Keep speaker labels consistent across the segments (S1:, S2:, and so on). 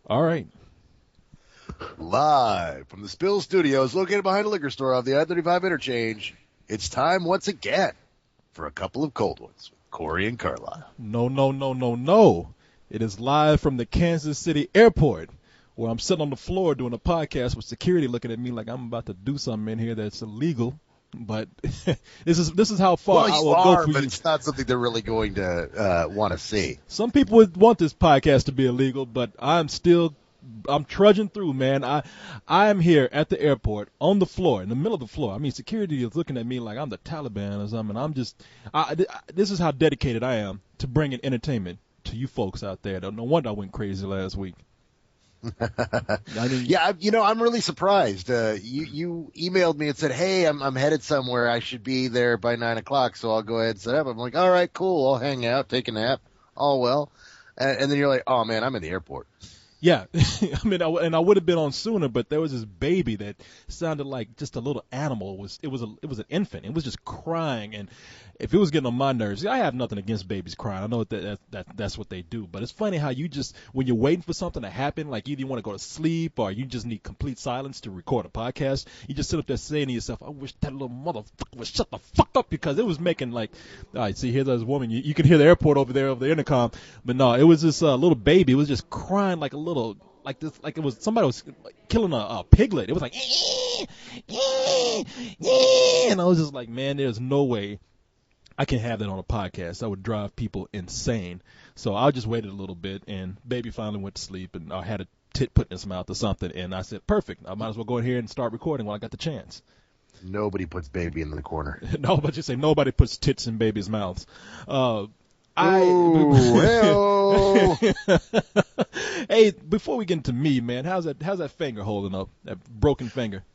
S1: All right.
S2: Live from the Spill Studios, located behind a liquor store off the I-35 interchange, it's time once again for a couple of cold ones with Corey and Carlisle.
S1: No. It is live from the Kansas City airport, where I'm sitting on the floor doing a podcast with security looking at me like I'm about to do something in here that's illegal. But this is how far I will go for
S2: but
S1: you.
S2: it's not something they're really going to want to see.
S1: Some people would want this podcast to be illegal, but I'm trudging through, man. I am here at the airport on the floor, in the middle of the floor. I mean, security is looking at me like I'm the Taliban or something. This is how dedicated I am to bringing entertainment to you folks out there. No wonder I went crazy last week.
S2: Yeah, I'm really surprised. You emailed me and said, "Hey, I'm headed somewhere. I should be there by 9:00, so I'll go ahead and set up." I'm like, "All right, cool. I'll hang out, take a nap. All well." And then you're like, "Oh man, I'm in the airport."
S1: Yeah, I mean, I would have been on sooner, but there was this baby that sounded like just a little animal. It was an infant. It was just crying, and if it was getting on my nerves, I have nothing against babies crying. I know that's what they do, but it's funny how you just, when you're waiting for something to happen, like either you want to go to sleep or you just need complete silence to record a podcast, you just sit up there saying to yourself, "I wish that little motherfucker would shut the fuck up," because it was making like, all right, see, here's this woman. You can hear the airport over the intercom, but no, it was this little baby. It was just crying like a little. Like this, like it was somebody was killing a piglet. It was like, and I was just like, man, there's no way I can have that on a podcast. That would drive people insane. So I just waited a little bit, and baby finally went to sleep, and I had a tit put in his mouth or something, and I said, perfect. I might as well go in here and start recording while I got the chance.
S2: Nobody puts baby in the corner.
S1: No, but you say nobody puts tits in babies' mouths. Hey, before we get into me, man, how's that finger holding up? That broken finger?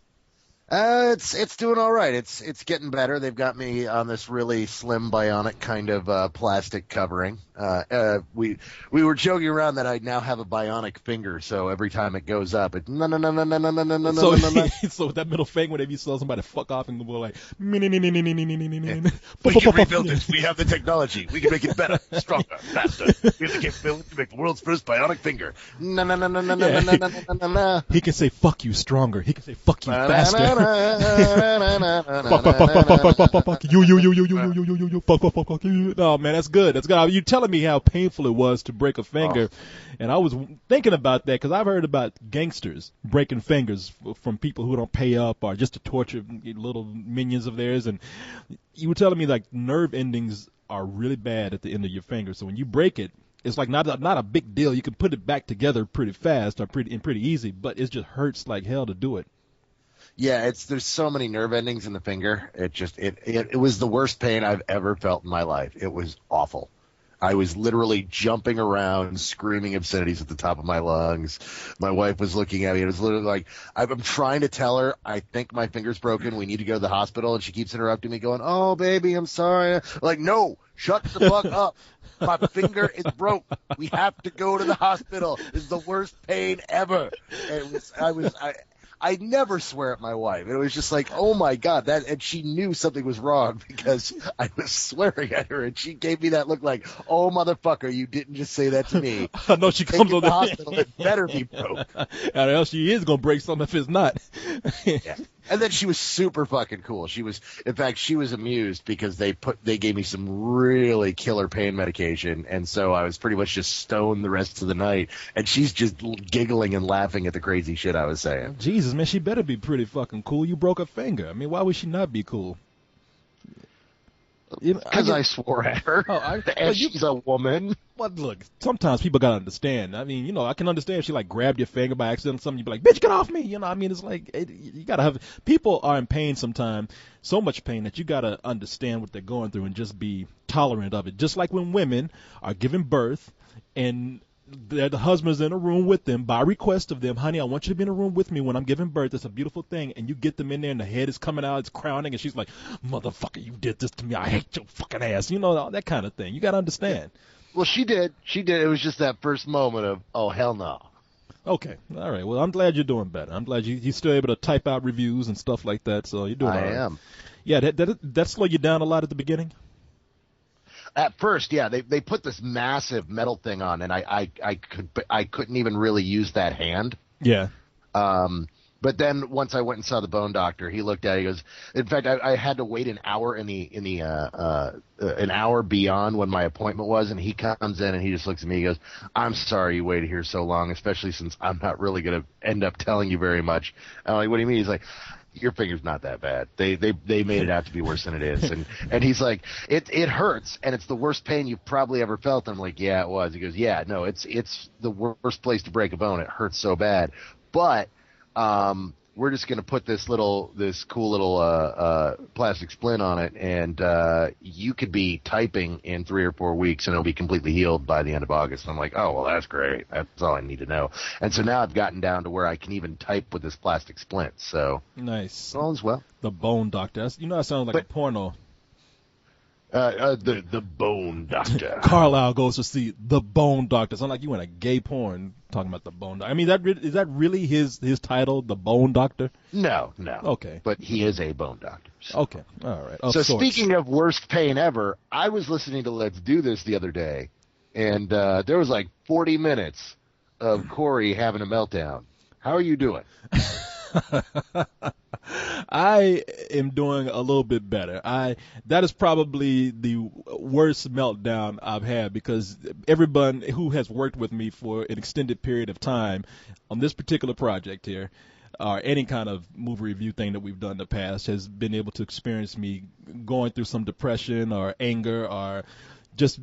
S2: It's doing all right. It's getting better. They've got me on this really slim bionic kind of plastic covering. We were joking around that I now have a bionic finger, so every time it goes up, it no.
S1: So with that middle finger, whenever you saw somebody fuck off and go like,
S2: we can rebuild it. We have the technology. We can make it better, stronger, faster. We have the capability to make the world's first bionic finger.
S1: He can say fuck you stronger. He can say fuck you faster. Fuck you. Fuck you. No, man, that's good. That's good. You telling me how painful it was to break a finger, and I was thinking about that because I've heard about gangsters breaking fingers from people who don't pay up or just to torture little minions of theirs, and you were telling me like nerve endings are really bad at the end of your finger, so when you break it, it's like not a big deal. You can put it back together pretty fast or pretty easy, but it just hurts like hell to do it.
S2: Yeah, there's so many nerve endings in the finger. It was the worst pain I've ever felt in my life. It was awful. I was literally jumping around, screaming obscenities at the top of my lungs. My wife was looking at me. It was literally like, I'm trying to tell her, I think my finger's broken. We need to go to the hospital. And she keeps interrupting me going, "Oh, baby, I'm sorry." Like, no, shut the fuck up. My finger is broke. We have to go to the hospital. It's the worst pain ever. I never swear at my wife. It was just like, oh my God, and she knew something was wrong because I was swearing at her, and she gave me that look like, "Oh motherfucker, you didn't just say that to me."
S1: I know she comes to
S2: the hospital. It better be broke.
S1: Or else she is gonna break something if it's not.
S2: Yeah. And then she was super fucking cool. In fact, she was amused because they gave me some really killer pain medication, and so I was pretty much just stoned the rest of the night. And she's just giggling and laughing at the crazy shit I was saying.
S1: Jesus, man, she better be pretty fucking cool. You broke a finger. I mean, why would she not be cool?
S2: Because I swore at her. And she's a woman.
S1: But look, sometimes people gotta understand. I mean, I can understand if she like grabbed your finger by accident or something. You'd be like, "Bitch, get off me!" I mean, it's like you gotta have. People are in pain sometimes, so much pain that you gotta understand what they're going through and just be tolerant of it. Just like when women are giving birth and the husband's in a room with them by request of them. "Honey, I want you to be in a room with me when I'm giving birth. It's a beautiful thing." And you get them in there and the head is coming out, it's crowning, and she's like, "Motherfucker, you did this to me. I hate your fucking ass." All that kind of thing. You got to understand.
S2: Well, she did. It was just that first moment of, oh, hell no.
S1: Okay. All right. Well, I'm glad you're doing better. I'm glad you're still able to type out reviews and stuff like that. So you're doing all right.
S2: I am.
S1: Yeah, that slow you down a lot at the beginning?
S2: At first, yeah, they put this massive metal thing on, and I couldn't even really use that hand.
S1: Yeah.
S2: But then once I went and saw the bone doctor, he looked at it. He goes, in fact, I had to wait an hour an hour beyond when my appointment was, and he comes in and he just looks at me. He goes, "I'm sorry you waited here so long, especially since I'm not really going to end up telling you very much." I'm like, "What do you mean?" He's like, "Your finger's not that bad. They made it out to be worse than it is." And he's like, it hurts, and it's the worst pain you've probably ever felt. I'm like, "Yeah, it was." He goes, "Yeah, no, it's the worst place to break a bone. It hurts so bad, but we're just going to put this cool little plastic splint on it, and you could be typing in 3 or 4 weeks, and it'll be completely healed by the end of August." I'm like, "Oh, well, that's great. That's all I need to know." And so now I've gotten down to where I can even type with this plastic splint. So
S1: nice.
S2: All is well.
S1: The Bone Doctor. That sounds like a porno.
S2: The Bone Doctor.
S1: Carlisle goes to see the Bone Doctor. Sounds like you in a gay porn talking about the Bone Doctor. I mean, is that really his title, the Bone Doctor?
S2: No.
S1: Okay.
S2: But he is a bone doctor. So.
S1: Okay. All right.
S2: So speaking of worst pain ever, I was listening to Let's Do This the other day, and there was like 40 minutes of Corey having a meltdown. How are you doing?
S1: I am doing a little bit better. That is probably the worst meltdown I've had, because everyone who has worked with me for an extended period of time on this particular project here, or any kind of movie review thing that we've done in the past, has been able to experience me going through some depression or anger, or just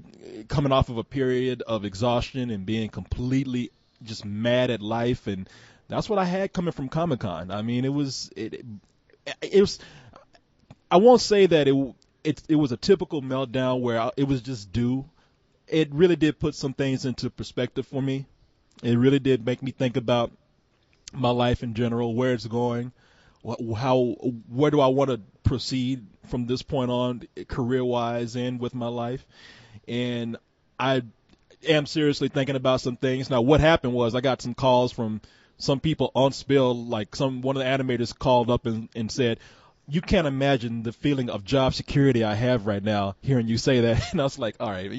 S1: coming off of a period of exhaustion and being completely just mad at life. And that's what I had coming from Comic-Con. I mean, it was. I won't say that it was a typical meltdown where it was just due. It really did put some things into perspective for me. It really did make me think about my life in general, where it's going, where do I want to proceed from this point on, career-wise and with my life. And I am seriously thinking about some things. Now, what happened was I got some calls from some people on Spill, like one of the animators called up and said, "You can't imagine the feeling of job security I have right now hearing you say that." And I was like, all right,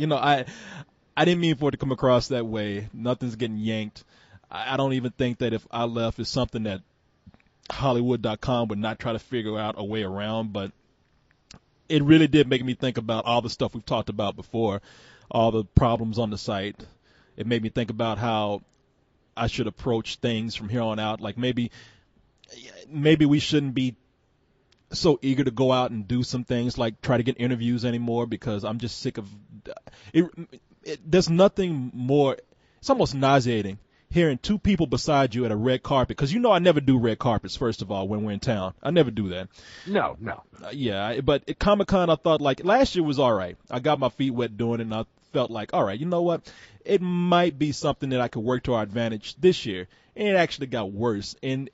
S1: I didn't mean for it to come across that way. Nothing's getting yanked. I don't even think that if I left, it's something that Hollywood.com would not try to figure out a way around. But it really did make me think about all the stuff we've talked about before, all the problems on the site. It made me think about how I should approach things from here on out. Like maybe we shouldn't be so eager to go out and do some things like try to get interviews anymore, because I'm just sick of it. There's nothing more. It's almost nauseating hearing two people beside you at a red carpet, because I never do red carpets, first of all, when we're in town. I never do that.
S2: No.
S1: But at Comic-Con, I thought, like, last year was all right. I got my feet wet doing it, and I felt like, all right, you know what? It might be something that I could work to our advantage this year. And it actually got worse. And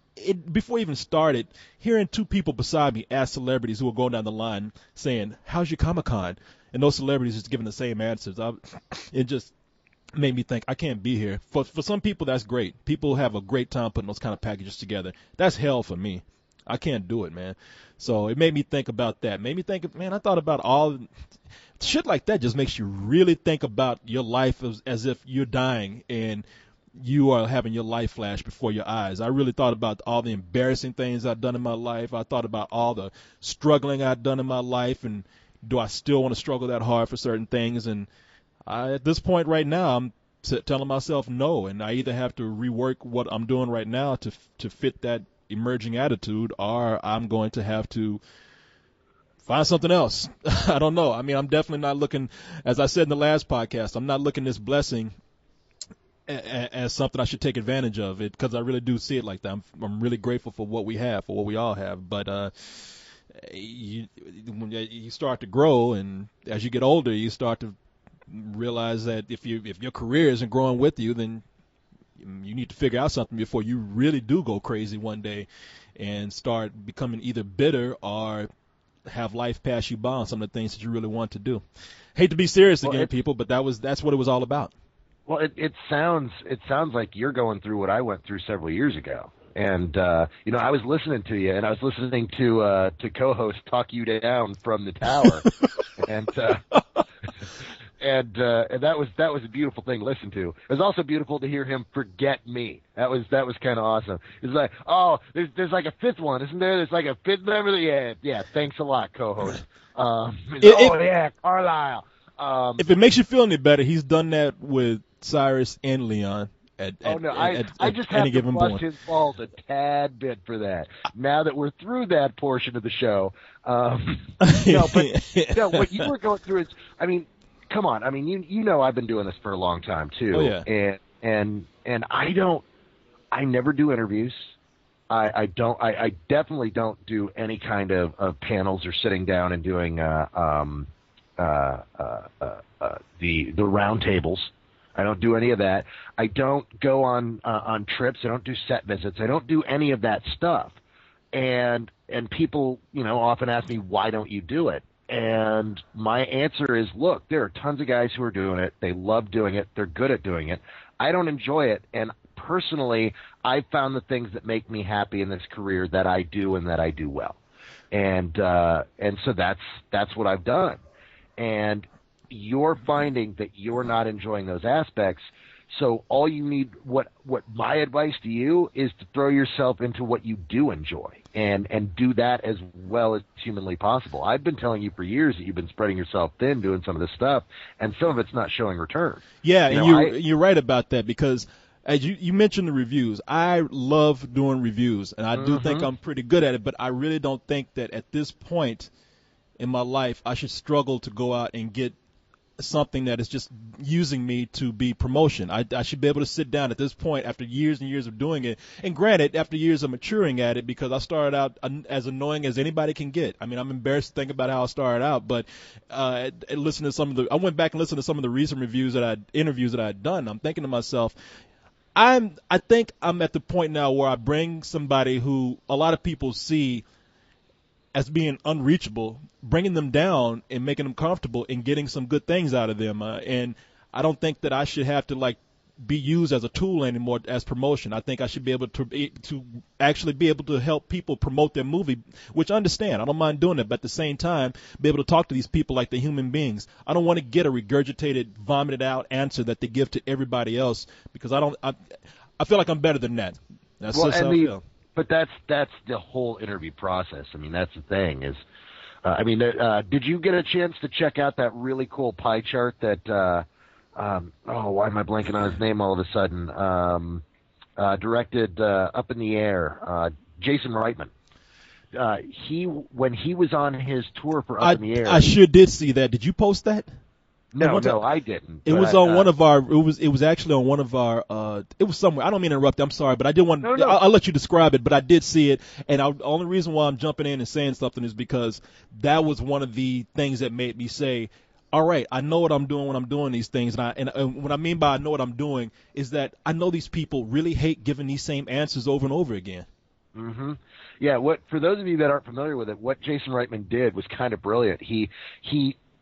S1: before it even started, hearing two people beside me ask celebrities who were going down the line saying, "How's your Comic-Con?" And those celebrities just giving the same answers. It just made me think, I can't be here. For some people, that's great. People have a great time putting those kind of packages together. That's hell for me. I can't do it, man. So it made me think about that. Made me think, man, I thought about all shit like that. Just makes you really think about your life as if you're dying and you are having your life flash before your eyes. I really thought about all the embarrassing things I've done in my life. I thought about all the struggling I've done in my life, and do I still want to struggle that hard for certain things? And at this point right now, I'm telling myself no, and I either have to rework what I'm doing right now to fit that emerging attitude, or I'm going to have to find something else. I don't know. I mean, I'm definitely not looking, as I said in the last podcast, I'm not looking this blessing as something I should take advantage of, it, because I really do see it like that. I'm really grateful for what we have, for what we all have. But when you start to grow, and as you get older, you start to realize that if your career isn't growing with you, then you need to figure out something before you really do go crazy one day and start becoming either bitter or have life pass you by on some of the things that you really want to do. Hate to be serious again, people, but that's what it was all about.
S2: Well, it sounds like you're going through what I went through several years ago. And I was listening to you, and I was listening to co-host talk you down from the tower, and and that was a beautiful thing to listen to. It was also beautiful to hear him forget me. That was kind of awesome. It's like, oh, there's like a fifth one, isn't there? There's like a fifth member. Yeah. Thanks a lot, co-host. Yeah, Carlisle.
S1: If it makes you feel any better, he's done that with Cyrus and Leon. I
S2: just have to bust his balls a tad bit for that. Now that we're through that portion of the show, what you were going through is, I mean, come on. I mean, you know, I've been doing this for a long time too.
S1: Oh, yeah.
S2: And I never do interviews. I definitely don't do any kind of panels or sitting down and doing the round tables. I don't do any of that. I don't go on trips. I don't do set visits. I don't do any of that stuff. And people, you know, often ask me, why don't you do it? And my answer is, look, there are tons of guys who are doing it. They love doing it. They're good at doing it. I don't enjoy it. And personally, I've found the things that make me happy in this career that I do and that I do well. And so that's what I've done. And you're finding that you're not enjoying those aspects. So all you need, what my advice to you is to throw yourself into what you do enjoy and do that as well as humanly possible. I've been telling you for years that you've been spreading yourself thin doing some of this stuff, and some of it's not showing return.
S1: Yeah, you're right about that, because as you mentioned the reviews, I love doing reviews, and I do think I'm pretty good at it, but I really don't think that at this point in my life I should struggle to go out and get something that is just using me to be promotion. I should be able to sit down at this point after years and years of doing it, and granted, after years of maturing at it, because I started out as annoying as anybody can get. I mean, I'm embarrassed to think about how I started out, but listen to I went back and listened to some of the recent interviews that I had done. I'm thinking to myself, I think I'm at the point now where I bring somebody who a lot of people see as being unreachable, bringing them down and making them comfortable and getting some good things out of them. And I don't think that I should have to be used as a tool anymore as promotion. I think I should be able to actually be able to help people promote their movie, which I understand. I don't mind doing it, but at the same time, be able to talk to these people like they're human beings. I don't want to get a regurgitated, vomited out answer that they give to everybody else, because I feel like I'm better than that. That's just how I feel.
S2: But that's the whole interview process. I mean, that's the thing is, did you get a chance to check out that really cool pie chart that, why am I blanking on his name all of a sudden? Directed, Up in the Air, Jason Reitman. When he was on his tour for Up in the Air.
S1: I sure did see that. Did you post that?
S2: No, I didn't.
S1: It was on one of our. It was actually on one of our. It was somewhere. I don't mean to interrupt. I'm sorry, but I did want. No. I'll let you describe it. But I did see it, and the only reason why I'm jumping in and saying something is because that was one of the things that made me say, all right, I know what I'm doing when I'm doing these things, and what I mean by I know what I'm doing is that I know these people really hate giving these same answers over and over again.
S2: Mm-hmm. Yeah. For those of you that aren't familiar with it, what Jason Reitman did was kind of brilliant. He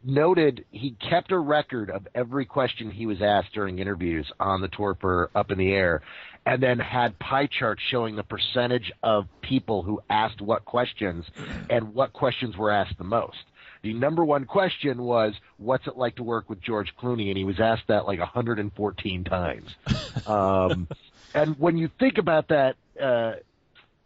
S2: noted he kept a record of every question he was asked during interviews on the tour for Up in the Air, and then had pie charts showing the percentage of people who asked what questions and what questions were asked the most. The number one question was, what's it like to work with George Clooney? And he was asked that like 114 times. And when you think about that,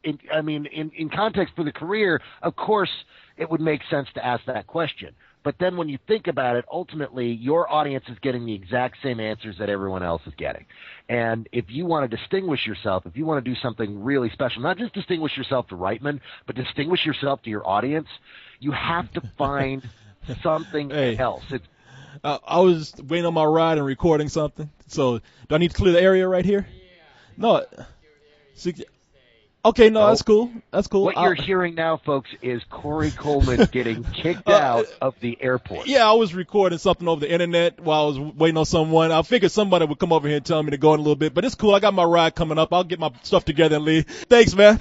S2: in context for the career, of course, it would make sense to ask that question. But then when you think about it, ultimately, your audience is getting the exact same answers that everyone else is getting. And if you want to distinguish yourself, if you want to do something really special, not just distinguish yourself to Reitman, but distinguish yourself to your audience, you have to find something else.
S1: I was waiting on my ride and recording something. So do I need to clear the area right here? No. Okay, no, that's cool. That's cool.
S2: What you're hearing now, folks, is Corey Coleman getting kicked out of the airport.
S1: Yeah, I was recording something over the internet while I was waiting on someone. I figured somebody would come over here and tell me to go in a little bit, but it's cool. I got my ride coming up. I'll get my stuff together and leave. Thanks, man.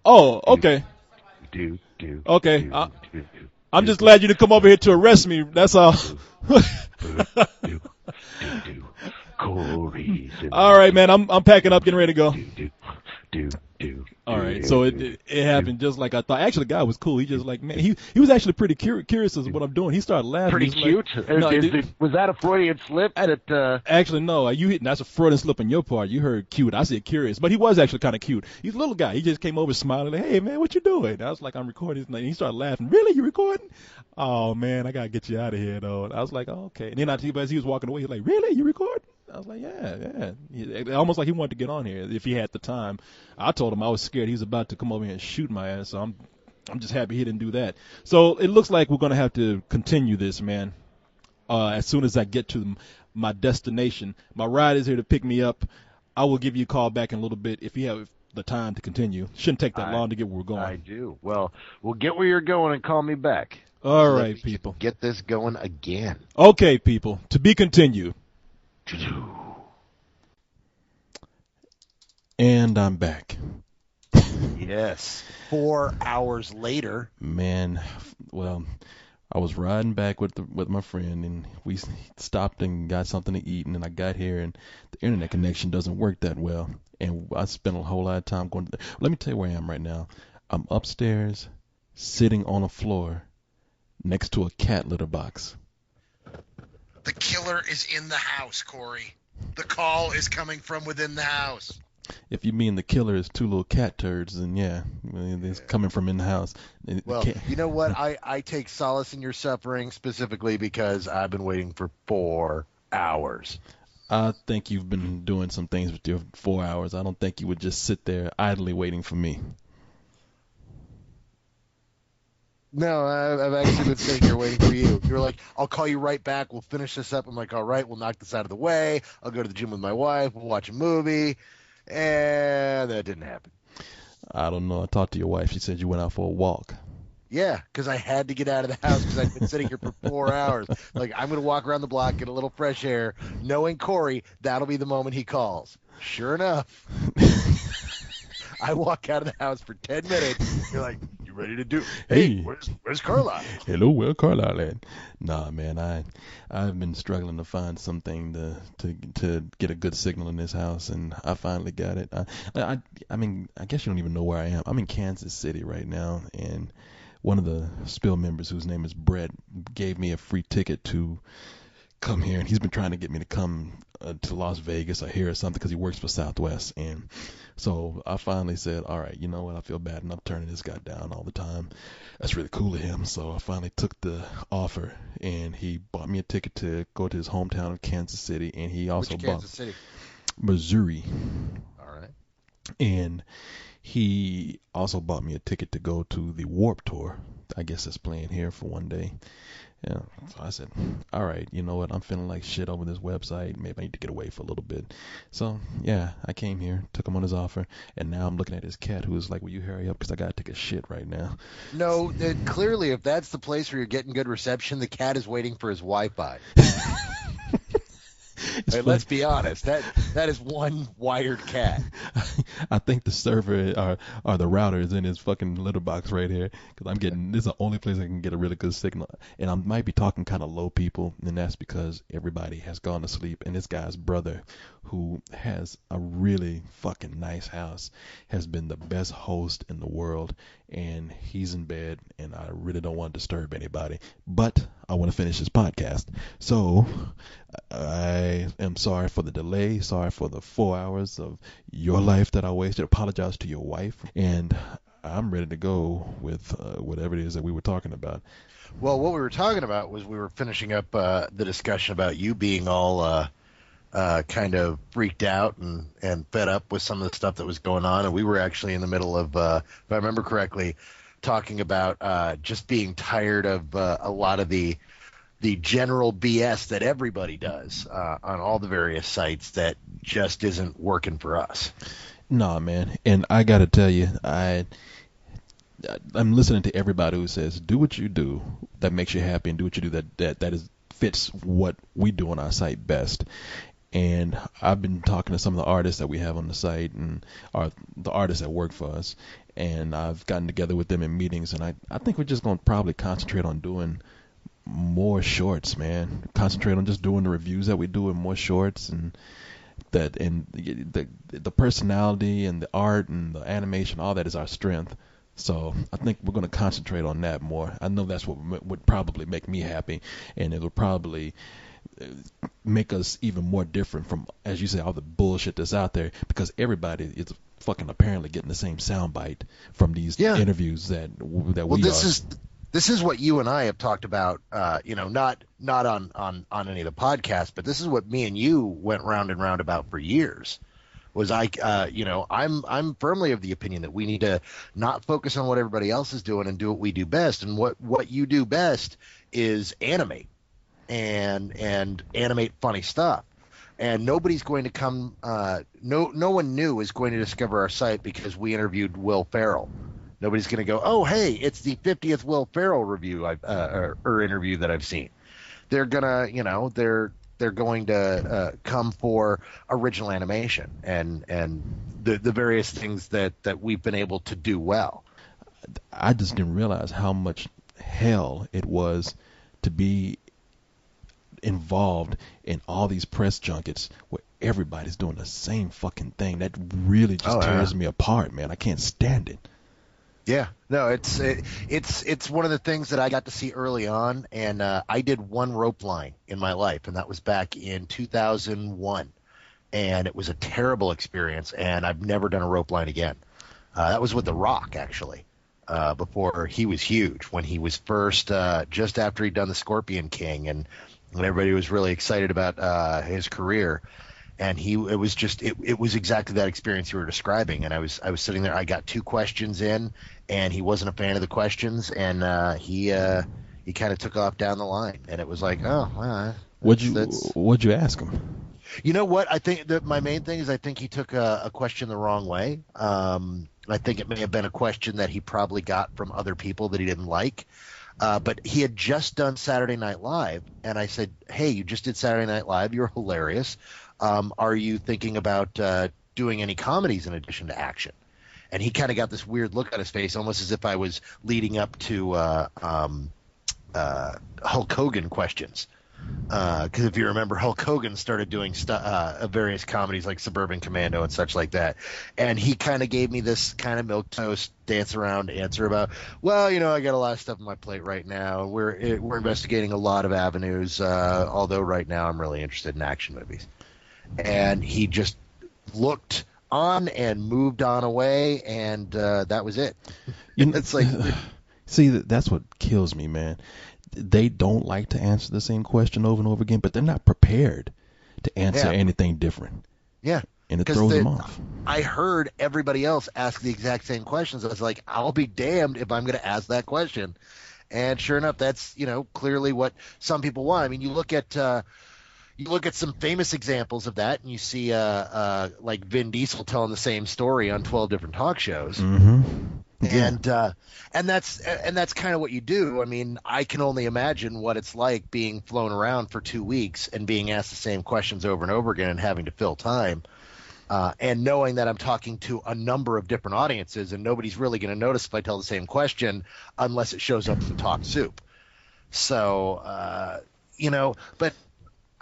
S1: Oh, okay. Okay. I'm just glad you didn't come over here to arrest me. That's all. All right, man. I'm packing up, getting ready to go. All right, so it happened just like I thought. Actually, the guy was cool. He just like, man, he was actually pretty curious as to what I'm doing. He started laughing.
S2: Pretty
S1: He's
S2: cute.
S1: Like, no,
S2: Was that a Freudian slip?
S1: Actually, no. That's a Freudian slip on your part. You heard cute. I said curious, but he was actually kind of cute. He's a little guy. He just came over smiling, like, "Hey, man, what you doing?" I was like, "I'm recording." And he started laughing. Really, you recording? Oh man, I gotta get you out of here, though. And I was like, oh, okay. And then as he was walking away, he was like, "Really, you recording?" I was like, yeah. Almost like he wanted to get on here if he had the time. I told him I was scared he was about to come over here and shoot my ass. So I'm just happy he didn't do that. So it looks like we're gonna have to continue this, man. As soon as I get to my destination, my ride is here to pick me up. I will give you a call back in a little bit if you have the time to continue. Shouldn't take that long to get where we're going.
S2: I do. Well, we'll get where you're going and call me back.
S1: All right, people.
S2: Get this going again.
S1: Okay, people. To be continued. And I'm back.
S2: Yes. 4 hours later.
S1: Man, well, I was riding back with my friend, and we stopped and got something to eat, and then I got here, and the internet connection doesn't work that well, and I spent a whole lot of time going. Let me tell you where I am right now. I'm upstairs, sitting on a floor, next to a cat litter box.
S2: The killer is in the house, Corey. The call is coming from within the house.
S1: If you mean the killer is two little cat turds, then yeah, it's coming from in the house.
S2: Well, you know what? I take solace in your suffering specifically because I've been waiting for 4 hours.
S1: I think you've been doing some things with your 4 hours. I don't think you would just sit there idly waiting for me.
S2: No, I've actually been sitting here waiting for you. You were like, I'll call you right back. We'll finish this up. I'm like, all right, we'll knock this out of the way. I'll go to the gym with my wife. We'll watch a movie. And that didn't happen.
S1: I don't know. I talked to your wife. She said you went out for a walk.
S2: Yeah, because I had to get out of the house because I've been sitting here for 4 hours. Like, I'm going to walk around the block, get a little fresh air, knowing Corey, that'll be the moment he calls. Sure enough. I walk out of the house for 10 minutes. You're like, you ready to do? Hey, where's Carlisle?
S1: Hello, where Carlisle at? Nah, man, I've been struggling to find something to get a good signal in this house, and I finally got it. I mean, I guess you don't even know where I am. I'm in Kansas City right now, and one of the Spill members, whose name is Brett, gave me a free ticket to come here, and he's been trying to get me to come to Las Vegas or here or something because he works for Southwest. And so I finally said, all right, you know what, I feel bad enough turning this guy down all the time. That's really cool of him. So I finally took the offer, and he bought me a ticket to go to his hometown of Kansas City, and he also
S2: Which Kansas City?
S1: Missouri.
S2: All right.
S1: And he also bought me a ticket to go to the Warped Tour. I guess it's playing here for one day. Yeah, so I said, all right, you know what, I'm feeling like shit over this website. Maybe I need to get away for a little bit. So, yeah, I came here, took him on his offer, and now I'm looking at his cat who is like, will you hurry up because I got to take a shit right now.
S2: No, clearly if that's the place where you're getting good reception, the cat is waiting for his Wi-Fi. Hey, let's be honest. That is one wired cat.
S1: I think the server or the router is in his fucking litter box right here because this is the only place I can get a really good signal. And I might be talking kind of low, people, and that's because everybody has gone to sleep. And this guy's brother, who has a really fucking nice house, has been the best host in the world. And he's in bed, and I really don't want to disturb anybody. But I want to finish this podcast. So I am sorry for the delay, sorry for the 4 hours of your life that I wasted. Apologize to your wife, and I'm ready to go with whatever it is that we were talking about.
S2: Well, what we were talking about was we were finishing up the discussion about you being all kind of freaked out and fed up with some of the stuff that was going on, and we were actually in the middle of, if I remember correctly, talking about just being tired of a lot of the general BS that everybody does on all the various sites that just isn't working for us.
S1: Nah, man. And I got to tell you, I'm listening to everybody who says, do what you do that makes you happy, and do what you do that fits what we do on our site best. And I've been talking to some of the artists that we have on the site and the artists that work for us. And I've gotten together with them in meetings, and I think we're just going to probably concentrate on doing more shorts, man. Concentrate on just doing the reviews that we do in more shorts, and that and the personality and the art and the animation, all that is our strength. So I think we're going to concentrate on that more. I know that's what would probably make me happy, and it will probably make us even more different from, as you say, all the bullshit that's out there, because everybody is fucking apparently getting the same soundbite from these interviews that
S2: well, this is what you and I have talked about, not on any of the podcasts, but this is what me and you went round and round about for years. I'm firmly of the opinion that we need to not focus on what everybody else is doing and do what we do best. And what you do best is animate and animate funny stuff. And nobody's going to come. No one new is going to discover our site because we interviewed Will Ferrell. Nobody's going to go, oh, hey, it's the 50th Will Ferrell review or interview that I've seen. They're gonna, they're going to come for original animation and the various things that we've been able to do well.
S1: I just didn't realize how much hell it was to be involved in all these press junkets where everybody's doing the same fucking thing. That really just tears me apart, man. I can't stand it.
S2: Yeah, no, it's one of the things that I got to see early on, and I did one rope line in my life, and that was back in 2001, and it was a terrible experience, and I've never done a rope line again. That was with The Rock, actually, before he was huge, when he was first, just after he'd done The Scorpion King, and when everybody was really excited about his career. And it was exactly that experience you were describing. And I was sitting there. I got 2 questions in, and he wasn't a fan of the questions, and he kind of took off down the line. And it was like, oh, well,
S1: what'd you ask him?
S2: You know what? I think that my main thing is I think he took a question the wrong way. I think it may have been a question that he probably got from other people that he didn't like. But he had just done Saturday Night Live, and I said, hey, you just did Saturday Night Live. You're hilarious. Are you thinking about doing any comedies in addition to action? And he kind of got this weird look on his face, almost as if I was leading up to Hulk Hogan questions. Because if you remember, Hulk Hogan started doing various comedies like Suburban Commando and such like that. And he kind of gave me this kind of milquetoast dance around answer about, well, I got a lot of stuff on my plate right now. We're investigating a lot of avenues, although right now I'm really interested in action movies. And he just looked on and moved on away, and that was it. It's like,
S1: see, that's what kills me, man. They don't like to answer the same question over and over again, but they're not prepared to answer anything different.
S2: Yeah.
S1: And it throws them off.
S2: I heard everybody else ask the exact same questions. I was like, I'll be damned if I'm going to ask that question. And sure enough, that's, clearly what some people want. I mean, you look at some famous examples of that, and you see like Vin Diesel telling the same story on 12 different talk shows.
S1: Mm-hmm.
S2: Yeah. And that's kind of what you do. I mean, I can only imagine what it's like being flown around for 2 weeks and being asked the same questions over and over again and having to fill time. And knowing that I'm talking to a number of different audiences, and nobody's really going to notice if I tell the same question unless it shows up in Talk Soup. So, but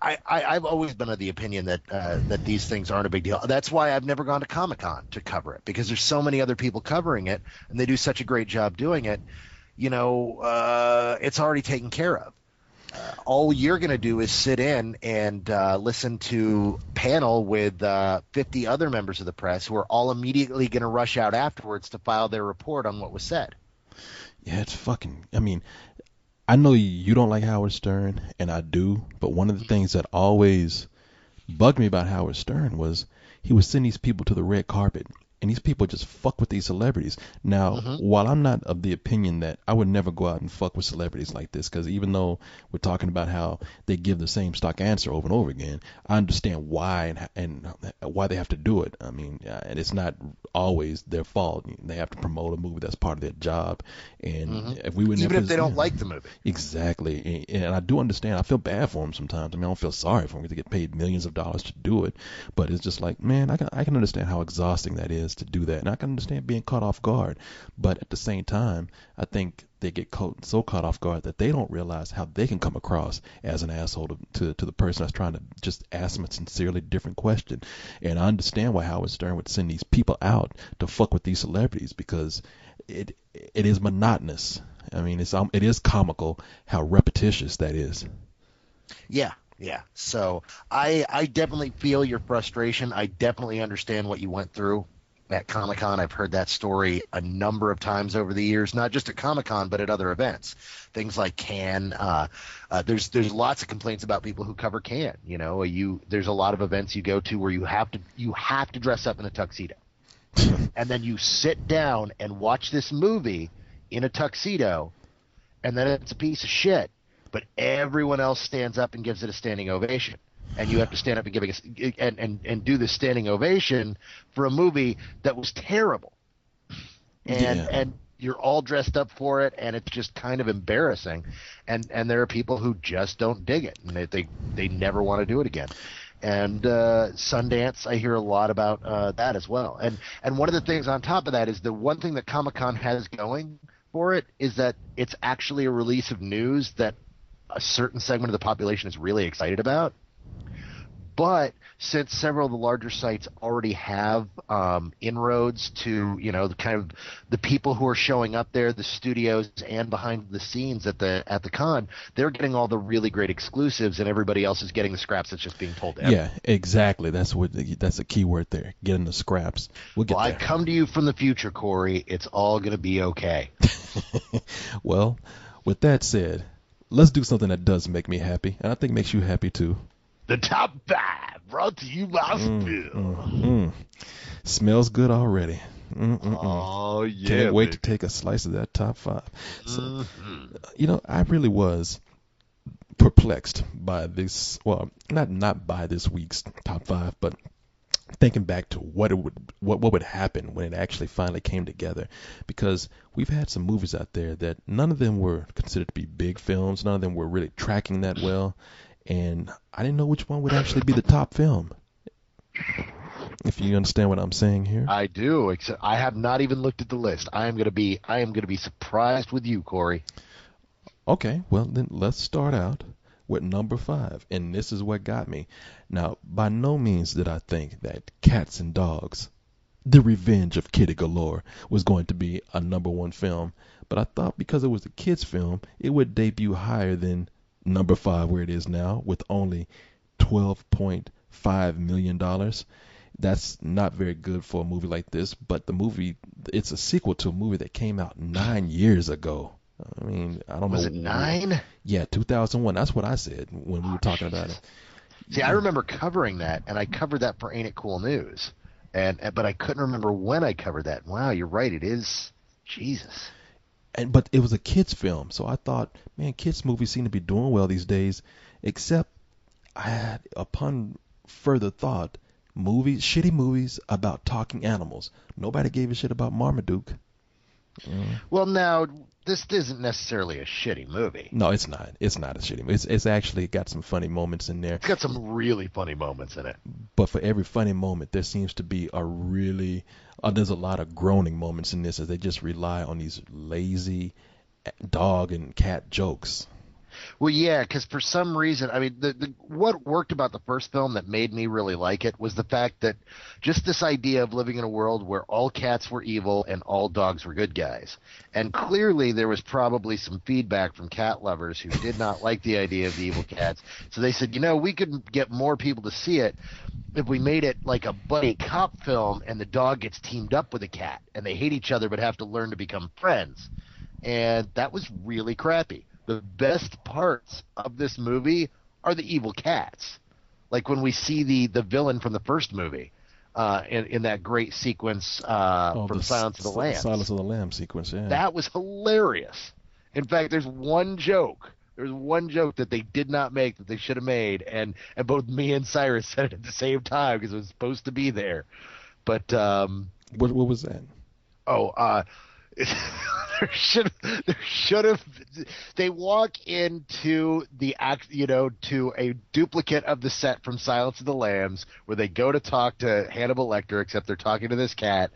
S2: I've always been of the opinion that these things aren't a big deal. That's why I've never gone to Comic-Con to cover it, because there's so many other people covering it, and they do such a great job doing it. It's already taken care of. All you're going to do is sit in and listen to panel with 50 other members of the press who are all immediately going to rush out afterwards to file their report on what was said.
S1: Yeah, it's fucking, I know you don't like Howard Stern, and I do, but one of the things that always bugged me about Howard Stern was he would send these people to the red carpet, and these people just fuck with these celebrities. Now, while I'm not of the opinion that I would never go out and fuck with celebrities like this, because even though we're talking about how they give the same stock answer over and over again, I understand why and why they have to do it. I mean, and it's not always their fault. They have to promote a movie. That's part of their job. And if we would
S2: even if they don't like the movie.
S1: Exactly. And I do understand. I feel bad for them sometimes. I mean, I don't feel sorry for them. They get paid millions of dollars to do it. But it's just like, man, I can understand how exhausting that is. has to do that. And I can understand being caught off guard, but at the same time, I think they get so caught off guard that they don't realize how they can come across as an asshole to the person that's trying to just ask them a sincerely different question. And I understand why Howard Stern would send these people out to fuck with these celebrities, because it is monotonous. I mean, it is comical how repetitious that is.
S2: Yeah. Yeah. So I definitely feel your frustration. I definitely understand what you went through at Comic-Con. I've heard that story a number of times over the years, not just at Comic-Con, but at other events. Things like Cannes. There's lots of complaints about people who cover Cannes. You know, there's a lot of events you go to where you have to dress up in a tuxedo. And then you sit down and watch this movie in a tuxedo, and then it's a piece of shit. But everyone else stands up and gives it a standing ovation, and you have to stand up and and do the standing ovation for a movie that was terrible, and you're all dressed up for it, and it's just kind of embarrassing, and there are people who just don't dig it, and they never want to do it again. And Sundance, I hear a lot about that as well. And one of the things on top of that is the one thing that Comic-Con has going for it is that it's actually a release of news that a certain segment of the population is really excited about. But since several of the larger sites already have inroads to, you know, the kind of the people who are showing up there, the studios and behind the scenes at the con, they're getting all the really great exclusives, and everybody else is getting the scraps that's just being told to
S1: Yeah, exactly. That's a key word there. Getting the scraps. We'll get there.
S2: I come to you from the future, Corey. It's all going to be okay.
S1: Well, with that said, let's do something that does make me happy, and I think makes you happy too.
S2: The top 5, brought to you by Spill.
S1: Smells good already.
S2: Oh, yeah.
S1: Can't wait to take a slice of that top 5. So, you know, I really was perplexed by this. Well, not by this week's top 5, but thinking back to what would happen when it actually finally came together, because we've had some movies out there that none of them were considered to be big films, none of them were really tracking that well, and I didn't know which one would actually be the top film. If you understand what I'm saying here.
S2: I do, except I have not even looked at the list. I am going to be surprised with you, Corey.
S1: Okay, well then let's start out with number 5, and this is what got me. Now, by no means did I think that Cats and Dogs, The Revenge of Kitty Galore, was going to be a number 1 film, but I thought because it was a kids film, it would debut higher than number 5 where it is now, with only $12.5 million. That's not very good for a movie like this, but the movie, it's a sequel to a movie that came out 9 years ago. I mean, I don't know.
S2: Was it 9?
S1: Yeah, 2001. That's what I said when we were talking about it.
S2: See, I remember covering that, and I covered that for Ain't It Cool News, but I couldn't remember when I covered that. Wow, you're right. It is. Jesus.
S1: But it was a kids film, so I thought, man, kids movies seem to be doing well these days. Except, upon further thought, shitty movies about talking animals. Nobody gave a shit about Marmaduke.
S2: Well, now this isn't necessarily a shitty movie.
S1: No, it's not. It's not a shitty movie. It's actually got some funny moments in there.
S2: It's got some really funny moments in it.
S1: But for every funny moment, there seems to be there's a lot of groaning moments in this, as they just rely on these lazy dog and cat jokes.
S2: Well, yeah, because for some reason, I mean, what worked about the first film that made me really like it was the fact that just this idea of living in a world where all cats were evil and all dogs were good guys. And clearly there was probably some feedback from cat lovers who did not like the idea of the evil cats. So they said, we could get more people to see it if we made it like a buddy cop film and the dog gets teamed up with a cat and they hate each other but have to learn to become friends. And that was really crappy. The best parts of this movie are the evil cats. Like when we see the villain from the first movie in that great sequence from Silence of the Lambs.
S1: Silence of the Lambs sequence, yeah.
S2: That was hilarious. In fact, there's one joke. There's one joke that they did not make that they should have made, and both me and Cyrus said it at the same time because it was supposed to be there. But
S1: what was that?
S2: there should have they walk into the act, to a duplicate of the set from Silence of the Lambs where they go to talk to Hannibal Lecter, except they're talking to this cat.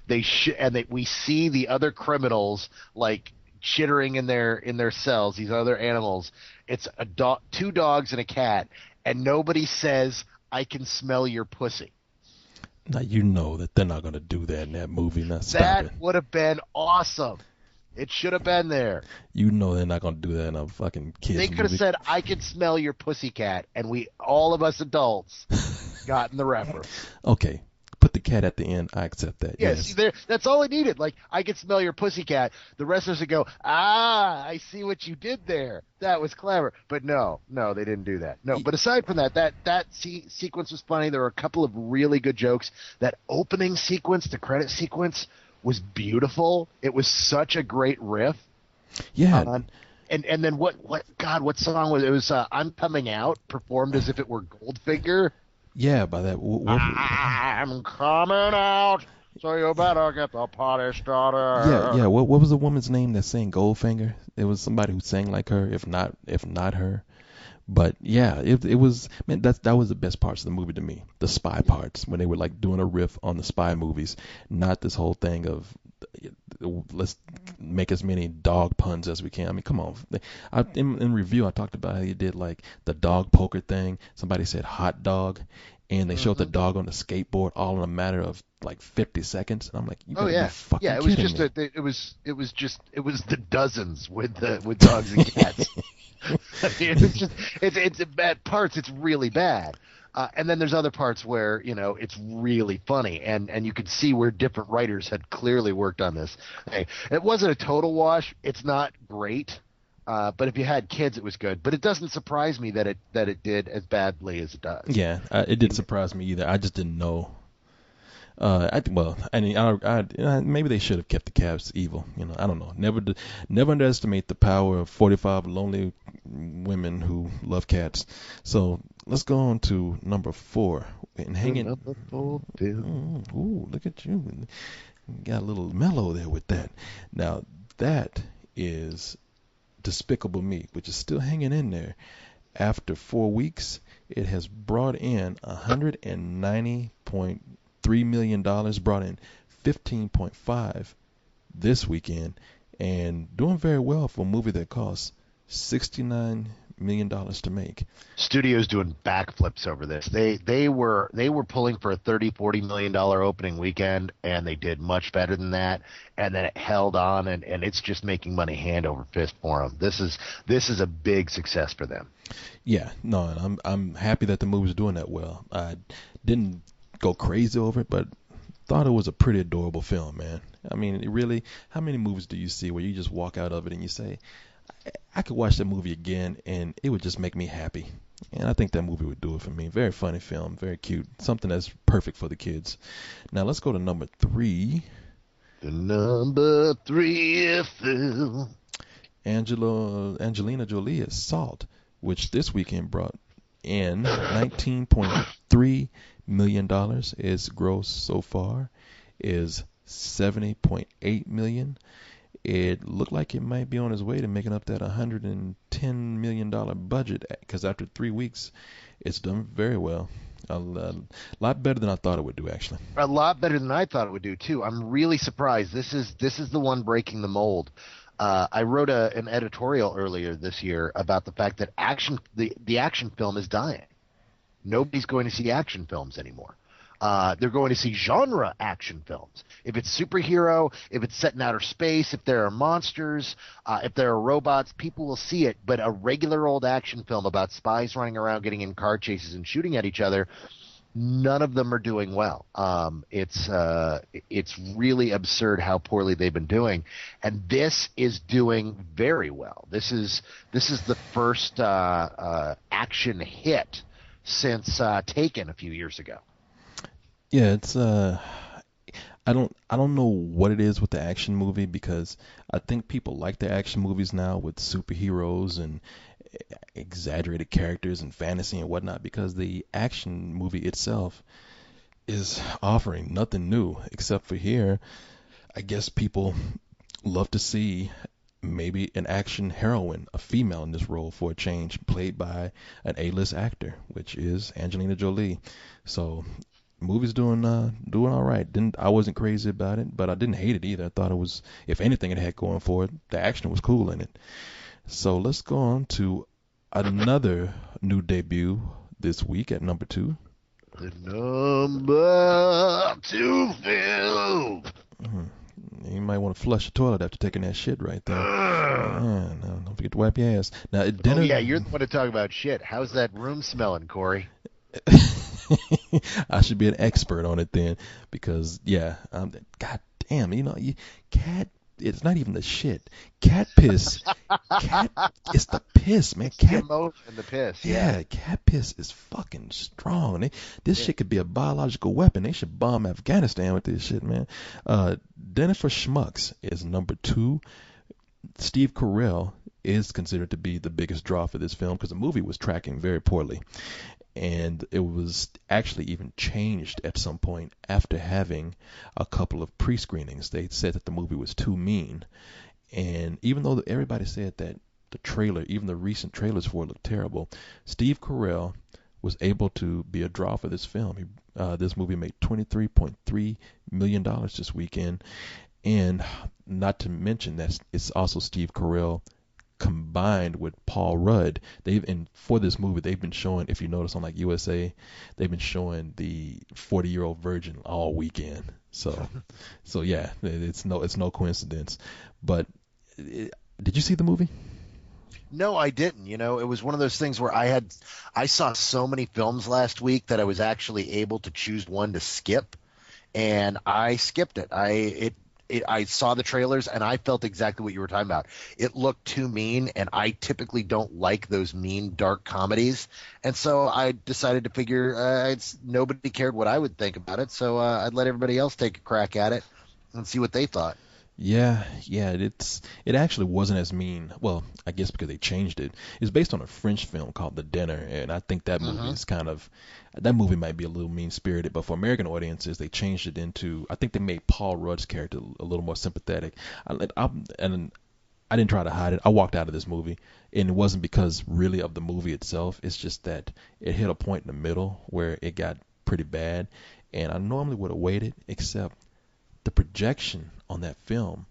S2: We see the other criminals like chittering in their cells, these other animals. It's a dog, two dogs and a cat, and nobody says, "I can smell your pussy."
S1: Now you know that they're not gonna do that in that movie. Now stop it.
S2: That would have been awesome. It should have been there.
S1: You know they're not gonna do that in a fucking
S2: They
S1: kids
S2: could have
S1: movie.
S2: said, "I can smell your pussycat," and all of us adults, gotten the reference.
S1: Okay, put the cat at the end. I accept that.
S2: Yeah,
S1: Yes.
S2: see, that's all I needed. Like, "I can smell your pussycat." The rest of us would go, "Ah, I see what you did there. That was clever." But no, they didn't do that. No, but aside from that sequence was funny. There were a couple of really good jokes. That opening sequence, the credit sequence, was beautiful. It was such a great riff.
S1: Yeah.
S2: And then what song was it? It was "I'm Coming Out," performed as if it were Goldfinger.
S1: Yeah. By that.
S2: I'm coming out, so you better get the party started.
S1: Yeah. What was the woman's name that sang Goldfinger? It was somebody who sang like her, if not her. But yeah, it was, man, that was the best parts of the movie to me. The spy parts when they were like doing a riff on the spy movies, not this whole thing of let's make as many dog puns as we can. I mean, come on. In review, I talked about how you did like the dog poker thing. Somebody said hot dog, and they showed the
S2: Mhm.
S1: dog on the skateboard all in a matter of like 50 seconds. And I'm like, you
S2: Oh
S1: gotta be
S2: yeah,
S1: fucking
S2: yeah. It was
S1: kidding
S2: just
S1: me.
S2: it was the dozens with dogs and cats. I mean, it's bad parts. It's really bad. And then there's other parts where it's really funny, and you could see where different writers had clearly worked on this. Hey, it wasn't a total wash. It's not great, but if you had kids, it was good. But it doesn't surprise me that it did as badly as it does.
S1: Yeah, it didn't surprise me either. I just didn't know. I mean, maybe they should have kept the cats evil. I don't know. Never underestimate the power of 45 lonely women who love cats. So let's go on to number 4 and hanging.
S2: Number 4, Bill.
S1: Ooh, look at you! Got a little mellow there with that. Now that is Despicable Me, which is still hanging in there. After 4 weeks, it has brought in $190.3 million, brought in 15.5 this weekend, and doing very well for a movie that costs $69 million to make.
S2: Studios doing backflips over this. They were pulling for a 30-40 million dollar opening weekend, and they did much better than that. And then it held on, and it's just making money hand over fist for them. This is a big success for them.
S1: Yeah, no, and I'm happy that the movie's doing that well. I didn't go crazy over it, but thought it was a pretty adorable film, man. I mean, it really, how many movies do you see where you just walk out of it and you say, I could watch that movie again and it would just make me happy? And I think that movie would do it for me. Very funny film, very cute, something that's perfect for the kids. Now let's go to number 3.
S2: The number 3 film.
S1: Angelina Jolie is Salt, which this weekend brought in $19.3 million. Its gross so far is $70.8 million. It looked like it might be on its way to making up that $110 million budget, because after 3 weeks, it's done very well. A lot better than I thought it would do, actually.
S2: A lot better than I thought it would do too. I'm really surprised. This is the one breaking the mold. I wrote an editorial earlier this year about the fact that the action film is dying. Nobody's going to see action films anymore. They're going to see genre action films. If it's superhero, if it's set in outer space, if there are monsters, if there are robots, people will see it. But a regular old action film about spies running around, getting in car chases and shooting at each other, none of them are doing well. It's really absurd how poorly they've been doing, and this is doing very well. This is the first action hit since Taken a few years ago.
S1: Yeah, it's I don't know what it is with the action movie, because I think people like the action movies now with superheroes and exaggerated characters and fantasy and whatnot, because the action movie itself is offering nothing new except for here. I guess people Love to see maybe an action heroine, a female in this role for a change, played by an A-list actor, which is Angelina Jolie. So movie's doing all right. Didn't I wasn't crazy about it, but I didn't hate it either. I thought it was, if anything, it had going for it. The action was cool in it. So let's go on to another new debut this week at number 2.
S2: The number 2 film.
S1: You might want to flush the toilet after taking that shit right there. No, don't forget to wipe your ass. Now, at dinner.
S2: Oh yeah, you're the one to talk about shit. How's that room smelling, Corey?
S1: I should be an expert on it then, because yeah, god damn, cat. It's not even the shit. Cat piss. Cat. It's the piss, man. Cat.
S2: And the piss.
S1: Yeah, cat piss is fucking strong. This shit could be a biological weapon. They should bomb Afghanistan with this shit, man. Dinner for Schmucks is number 2. Steve Carell is considered to be the biggest draw for this film because the movie was tracking very poorly. And it was actually even changed at some point after having a couple of pre-screenings. They said that the movie was too mean. And even though everybody said that the trailer, even the recent trailers for it, looked terrible, Steve Carell was able to be a draw for this film. This movie made $23.3 million this weekend. And not to mention that it's also Steve Carell combined with Paul Rudd. For this movie, they've been showing, if you notice on like USA, they've been showing the 40-year-old virgin all weekend. So yeah, it's no coincidence. But did you see the movie?
S2: No, I didn't. It was one of those things where I saw so many films last week that I was actually able to choose one to skip, and I skipped it. I saw the trailers and I felt exactly what you were talking about. It looked too mean, and I typically don't like those mean, dark comedies. And so I decided to figure nobody cared what I would think about it, so I'd let everybody else take a crack at it and see what they thought.
S1: Yeah, it actually wasn't as mean. Well, I guess because they changed it. It's based on a French film called The Dinner, and I think that movie is that movie might be a little mean-spirited, but for American audiences, they changed it into, I think they made Paul Rudd's character a little more sympathetic. And I didn't try to hide it. I walked out of this movie, and it wasn't because really of the movie itself. It's just that it hit a point in the middle where it got pretty bad, and I normally would have waited, except the projection on that film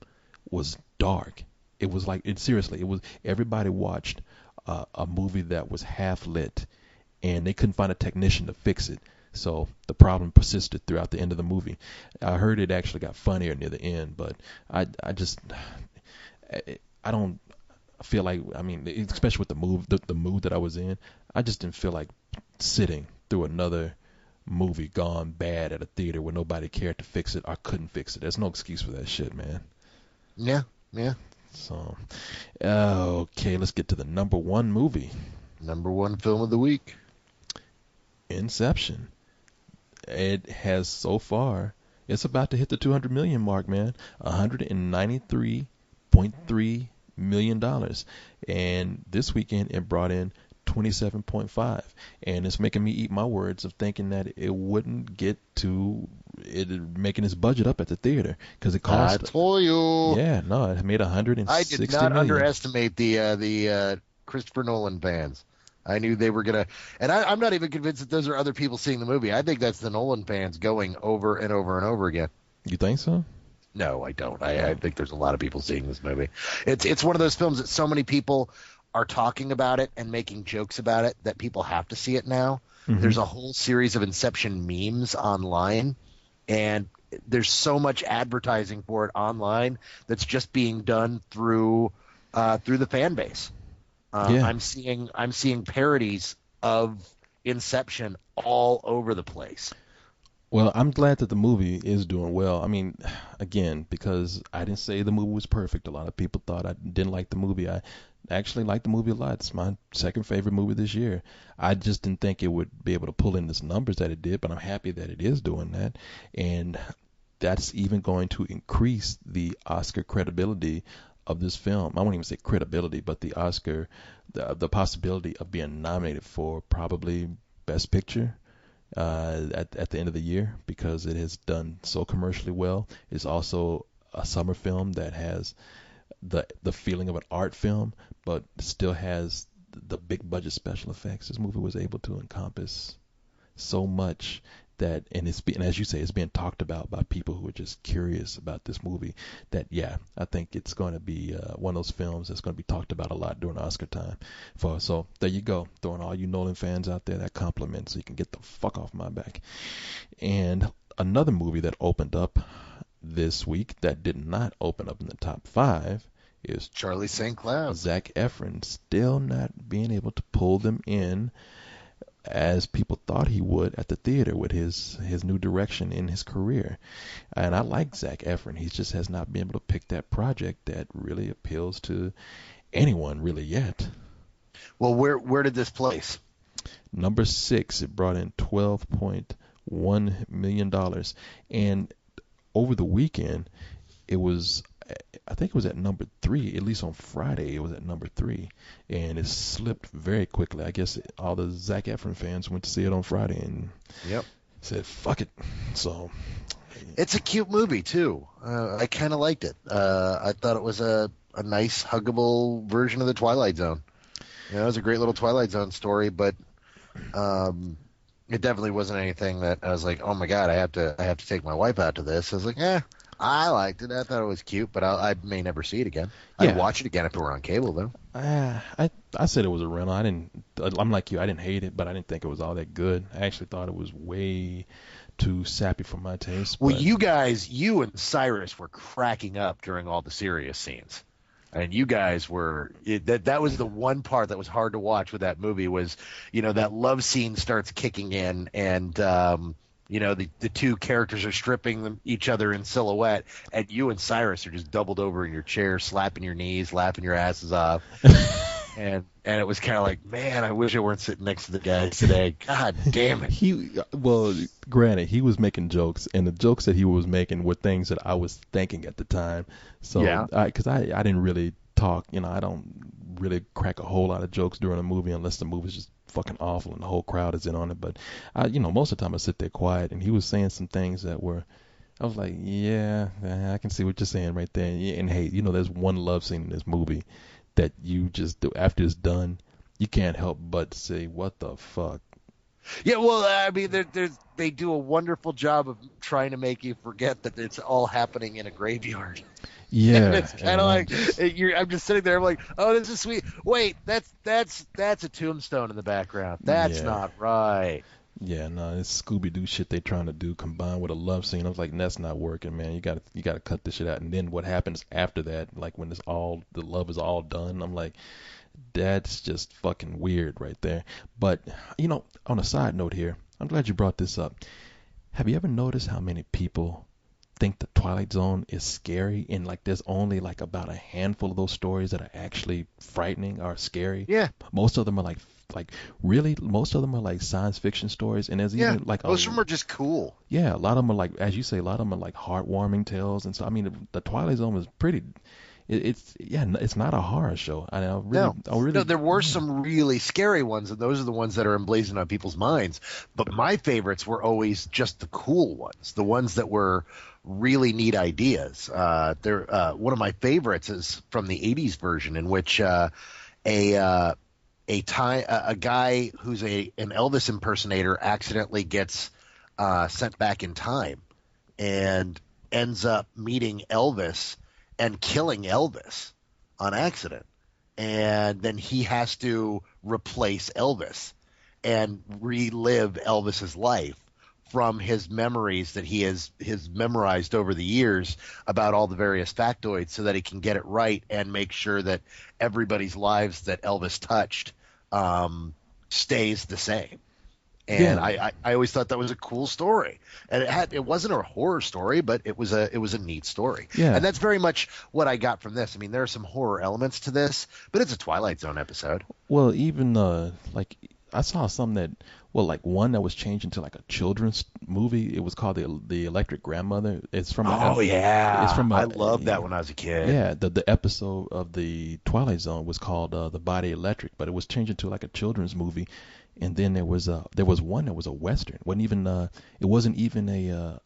S1: was dark. It was like, seriously, it was, everybody watched a movie that was half lit, and they couldn't find a technician to fix it. So the problem persisted throughout the end of the movie. I heard it actually got funnier near the end, but I don't feel like, I mean, especially with the mood that I was in, I just didn't feel like sitting through another movie gone bad at a theater where nobody cared to fix it or couldn't fix it. There's no excuse for that shit, man.
S2: Yeah.
S1: So, okay, let's get to the number 1 movie.
S2: Number 1 film of the week.
S1: Inception. It has so far, it's about to hit the 200 million mark, man. $193.3 million. And this weekend it brought in 27.5, and it's making me eat my words of thinking that it wouldn't get to it making its budget up at the theater because it cost.
S2: I told you.
S1: Yeah, no, it made 160
S2: I did not
S1: million.
S2: underestimate the Christopher Nolan fans. I knew they were gonna, and I'm not even convinced that those are other people seeing the movie. I think that's the Nolan fans going over and over and over again.
S1: You think so?
S2: No, I don't. I think there's a lot of people seeing this movie. It's one of those films that so many people are talking about it and making jokes about it that people have to see it now. Mm-hmm. There's a whole series of Inception memes online, and there's so much advertising for it online that's just being done through the fan base. I'm seeing parodies of Inception all over the place.
S1: Well, I'm glad that the movie is doing well. I mean, again, because I didn't say the movie was perfect. A lot of people thought I didn't like the movie. I actually like the movie a lot. It's my second favorite movie this year. I just didn't think it would be able to pull in the numbers that it did, but I'm happy that it is doing that. And that's even going to increase the Oscar credibility of this film. I won't even say credibility, but the Oscar, the possibility of being nominated for probably Best Picture at the end of the year, because it has done so commercially well. It's also a summer film that has the feeling of an art film, but still has the big budget special effects. This movie was able to encompass so much that, and as you say, it's being talked about by people who are just curious about this movie. That yeah, I think it's going to be one of those films that's going to be talked about a lot during Oscar time. So there you go, throwing all you Nolan fans out there that compliment, so you can get the fuck off my back. And another movie that opened up this week that did not open up in the top 5 is
S2: Charlie St. Cloud.
S1: Zac Efron still not being able to pull them in as people thought he would at the theater with his new direction in his career. And I like Zac Efron. He just has not been able to pick that project that really appeals to anyone really yet.
S2: Well, where did this place?
S1: Number 6. It brought in $12.1 million. And over the weekend, I think it was at number 3, at least on Friday it was at number 3, and it slipped very quickly. I guess all the Zac Efron fans went to see it on Friday and said, fuck it. So
S2: it's a cute movie too. I kind of liked it. I thought it was a nice huggable version of the Twilight Zone. It was a great little Twilight Zone story, but it definitely wasn't anything that I was like, oh my God, I have to take my wife out to this. I was like, I liked it. I thought it was cute, but I may never see it again. I'd watch it again if it were on cable, though.
S1: I said it was a rental. I'm like you. I didn't hate it, but I didn't think it was all that good. I actually thought it was way too sappy for my taste.
S2: Well, you and Cyrus were cracking up during all the serious scenes. And you guys were that was the one part that was hard to watch with that movie was, that love scene starts kicking in and the two characters are stripping each other in silhouette, and you and Cyrus are just doubled over in your chair, slapping your knees, laughing your asses off. and it was kind of like, man, I wish I weren't sitting next to the guys today. God damn it.
S1: Granted, he was making jokes, and the jokes that he was making were things that I was thinking at the time. So, because I didn't really talk, I don't really crack a whole lot of jokes during a movie unless the movie's just fucking awful and the whole crowd is in on it. But most of the time I sit there quiet, and he was saying some things that were, I was like, yeah, I can see what you're saying right there. And hey, there's one love scene in this movie that you just do after it's done, you can't help but say, what the fuck.
S2: Yeah, well, I mean, they do a wonderful job of trying to make you forget that it's all happening in a graveyard.
S1: Yeah,
S2: and it's kind of like I'm just sitting there. I'm like, oh, this is sweet. Wait, that's a tombstone in the background. That's not right.
S1: Yeah, no, it's Scooby-Doo shit they trying to do combined with a love scene. I was like, that's not working, man. You gotta cut this shit out. And then what happens after that, like when the love is all done, I'm like, that's just fucking weird right there. But on a side note here, I'm glad you brought this up. Have you ever noticed how many people think the Twilight Zone is scary, and like there's only like about a handful of those stories that are actually frightening or scary?
S2: Yeah.
S1: Most of them are like really, most of them are like science fiction stories, and there's even like
S2: most of them are just cool.
S1: Yeah, a lot of them are like, as you say, a lot of them are like heartwarming tales, and so I mean the Twilight Zone is pretty. It's not a horror show. No,
S2: there were some really scary ones, and those are the ones that are emblazoned on people's minds. But my favorites were always just the cool ones, the ones that were really neat ideas. One of my favorites is from the '80s version, in which a guy who's an Elvis impersonator accidentally gets sent back in time and ends up meeting Elvis and killing Elvis on accident. And then he has to replace Elvis and relive Elvis's life from his memories that he has memorized over the years about all the various factoids, so that he can get it right and make sure that everybody's lives that Elvis touched stays the same. And I always thought that was a cool story, and it wasn't a horror story, but it was a neat story.
S1: Yeah.
S2: And that's very much what I got from this. I mean, there are some horror elements to this, but it's a Twilight Zone episode.
S1: Well, even like I saw some that, like one that was changed into like a children's movie. It was called the Electric Grandmother. It's from
S2: I loved that when I was a kid.
S1: Yeah, the episode of the Twilight Zone was called The Body Electric, but it was changed into like a children's movie. And then there was one that was a western. It wasn't even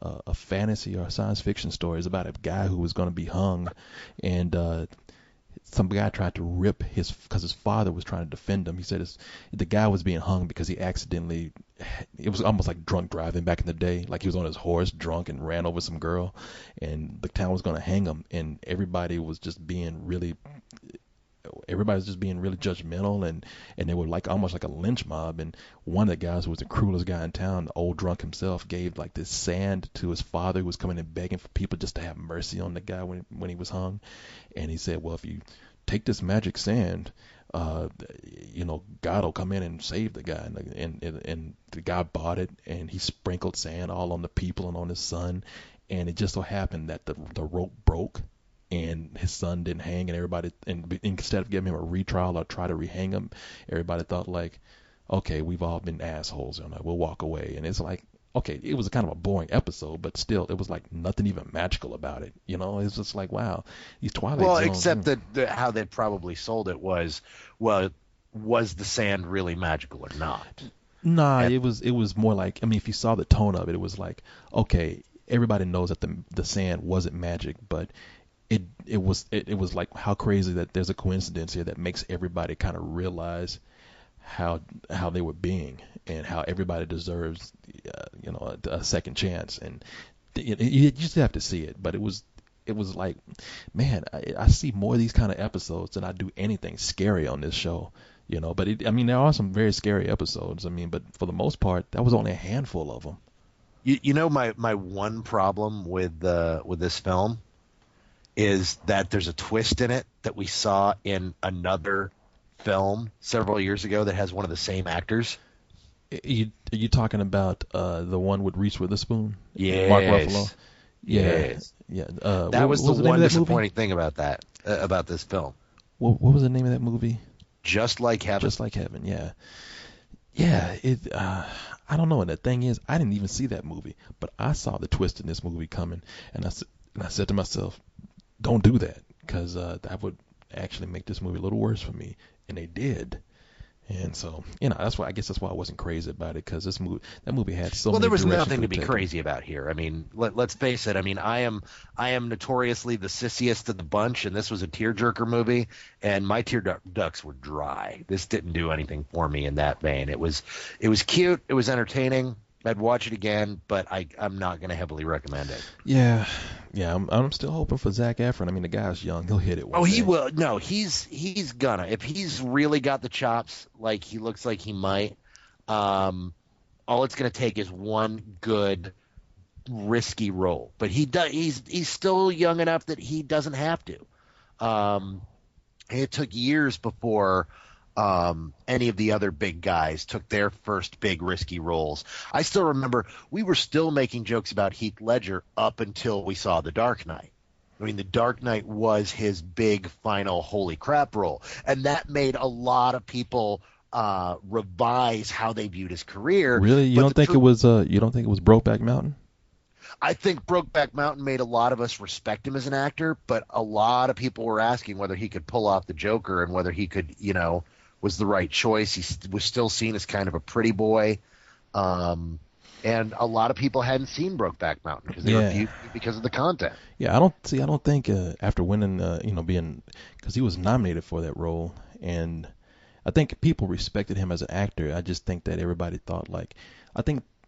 S1: a fantasy or a science fiction story. It's about a guy who was going to be hung, and some guy tried to rip because his father was trying to defend him. He said the guy was being hung because he accidentally, it was almost like drunk driving back in the day, like he was on his horse drunk and ran over some girl, and the town was going to hang him, and everybody was just being really judgmental, and they were like almost like a lynch mob. And one of the guys who was the cruelest guy in town, the old drunk himself, gave like this sand to his father, who was coming and begging for people just to have mercy on the guy when he was hung. And he said, well, if you take this magic sand, God will come in and save the guy. And the guy bought it, and he sprinkled sand all on the people and on his son. And it just so happened that the rope broke, and his son didn't hang, and everybody, and instead of giving him a retrial or try to rehang him, everybody thought like, okay, we've all been assholes, we'll walk away. And it's like, okay, it was kind of a boring episode, but still, it was like nothing even magical about it. It's just like, wow, these Twilight Zones.
S2: Except that how they probably sold it was, well, was the sand really magical or not?
S1: Nah, it was more like, if you saw the tone of it, it was like, okay, everybody knows that the sand wasn't magic, but it was like, how crazy that there's a coincidence here that makes everybody kind of realize how they were being, and how everybody deserves a second chance. And you just have to see it. But it was like, man, I see more of these kind of episodes than I do anything scary on this show. But there are some very scary episodes. But for the most part, that was only a handful of them.
S2: My one problem with this film is that there's a twist in it that we saw in another film several years ago that has one of the same actors.
S1: Are you talking about the one with Reese Witherspoon?
S2: Yes.
S1: Mark Ruffalo?
S2: Yes.
S1: Yeah.
S2: That was the one disappointing thing about that, about this film.
S1: What was the name of that movie?
S2: Just Like Heaven.
S1: Just Like Heaven, yeah. Yeah, I don't know. And the thing is, I didn't even see that movie, but I saw the twist in this movie coming, and I said to myself, don't do that, because that would actually make this movie a little worse for me. And they did. And so, that's why I wasn't crazy about it, because that movie had so many.
S2: Well, there was
S1: directions
S2: nothing to be
S1: take.
S2: crazy about here. Let's face it. I am notoriously the sissiest of the bunch, and this was a tearjerker movie, and my tear ducts were dry. This didn't do anything for me in that vein. It was cute. It was entertaining. I'd watch it again, but I'm not going to heavily recommend it.
S1: Yeah. I'm still hoping for Zac Efron. The guy's young; he'll hit it one day.
S2: He will. No, he's gonna. If he's really got the chops, like he looks like he might, all it's going to take is one good, risky role. But he's still young enough that he doesn't have to. It took years before any of the other big guys took their first big risky roles. I still remember we were still making jokes about Heath Ledger up until we saw The Dark Knight. The Dark Knight was his big final holy crap role, and that made a lot of people revise how they viewed his career.
S1: Really, you don't think it was Brokeback Mountain?
S2: I think Brokeback Mountain made a lot of us respect him as an actor, but a lot of people were asking whether he could pull off the Joker and whether he could, was the right choice. He was still seen as kind of a pretty boy. And a lot of people hadn't seen Brokeback Mountain because they reviewed it because of the content.
S1: Yeah, I don't think after winning, because he was nominated for that role, and I think people respected him as an actor. I just think that everybody thought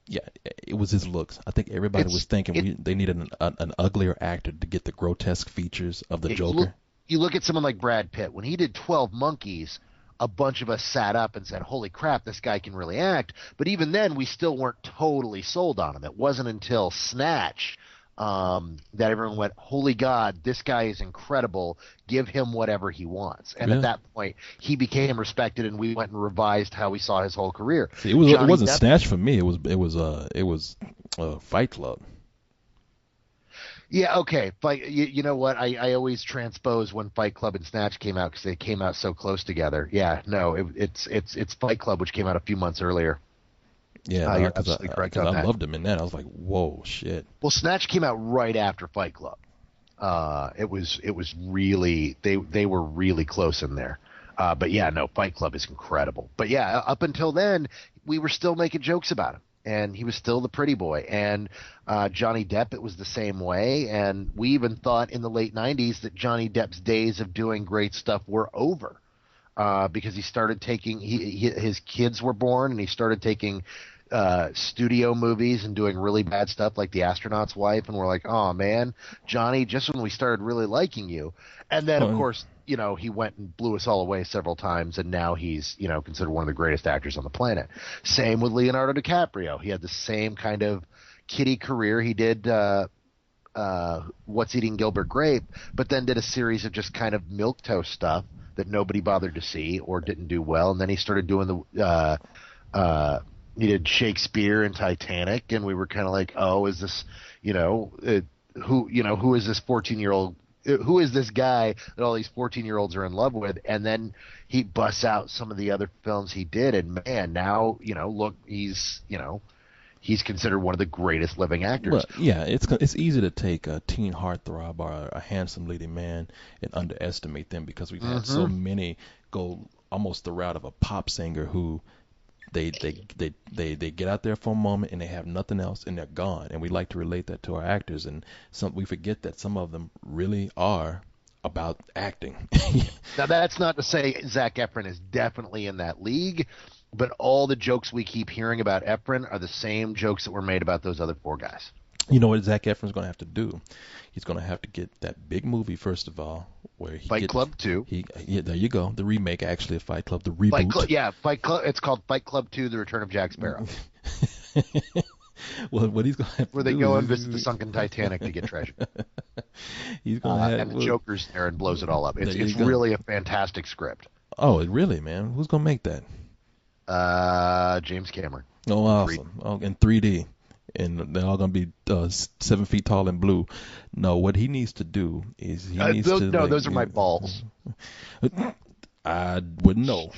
S1: it was his looks. I think everybody was thinking they needed an uglier actor to get the grotesque features of the Joker.
S2: You look at someone like Brad Pitt. When he did 12 Monkeys, a bunch of us sat up and said, holy crap, this guy can really act. But even then, we still weren't totally sold on him. It wasn't until Snatch that everyone went, holy God, this guy is incredible. Give him whatever he wants. And at that point, he became respected, and we went and revised how we saw his whole career.
S1: See, it wasn't Snatch for me. It was Fight Club.
S2: Yeah, okay. You know what? I always transpose when Fight Club and Snatch came out because they came out so close together. Yeah, no, it's Fight Club, which came out a few months earlier.
S1: Yeah,
S2: you're absolutely correct on that.
S1: I loved him in that. I was like, whoa, shit.
S2: Well, Snatch came out right after Fight Club. It was really they were really close in there. But yeah, no, Fight Club is incredible. But yeah, up until then, we were still making jokes about him, and he was still the pretty boy. And Johnny Depp, it was the same way. And we even thought in the late '90s that Johnny Depp's days of doing great stuff were over, because he started taking his kids were born, and he started taking studio movies and doing really bad stuff like The Astronaut's Wife, and we're like, oh man, Johnny, just when we started really liking you. And then of course, you know, he went and blew us all away several times, and now he's, you know, considered one of the greatest actors on the planet. Same with Leonardo DiCaprio. He had the same kind of kiddie career. He did What's Eating Gilbert Grape, but then did a series of just kind of milquetoast stuff that nobody bothered to see or didn't do well. And then he started doing he did Shakespeare and Titanic, and we were kind of like, oh, is this, who is this 14-year-old? Who is this guy that all these 14-year-olds are in love with? And then he busts out some of the other films he did, and man, now, look, he's considered one of the greatest living actors.
S1: Well, yeah, it's easy to take a teen heartthrob or a handsome leading man and underestimate them, because we've had so many go almost the route of a pop singer who they get out there for a moment and they have nothing else and they're gone. And we like to relate that to our actors, and we forget that some of them really are about acting.
S2: Now, that's not to say Zac Efron is definitely in that league, but all the jokes we keep hearing about Efron are the same jokes that were made about those other four guys.
S1: You know what Zac Efron's going to have to do? He's going to have to get that big movie, first of all, where he
S2: Fight Club 2.
S1: Yeah, there you go. The remake, actually, of Fight Club, the reboot.
S2: Fight Club. It's called Fight Club 2: The Return of Jack Sparrow.
S1: Well, what he's going to have to
S2: where they go and visit the sunken Titanic to get treasure.
S1: He's going to have,
S2: and the Joker's there and blows it all up. It's really a fantastic script.
S1: Oh, it really, man. Who's going to make that?
S2: James Cameron.
S1: Oh, awesome. In 3D. And they're all going to be 7 feet tall and blue. No, what he needs to do is
S2: those are my balls.
S1: I wouldn't know.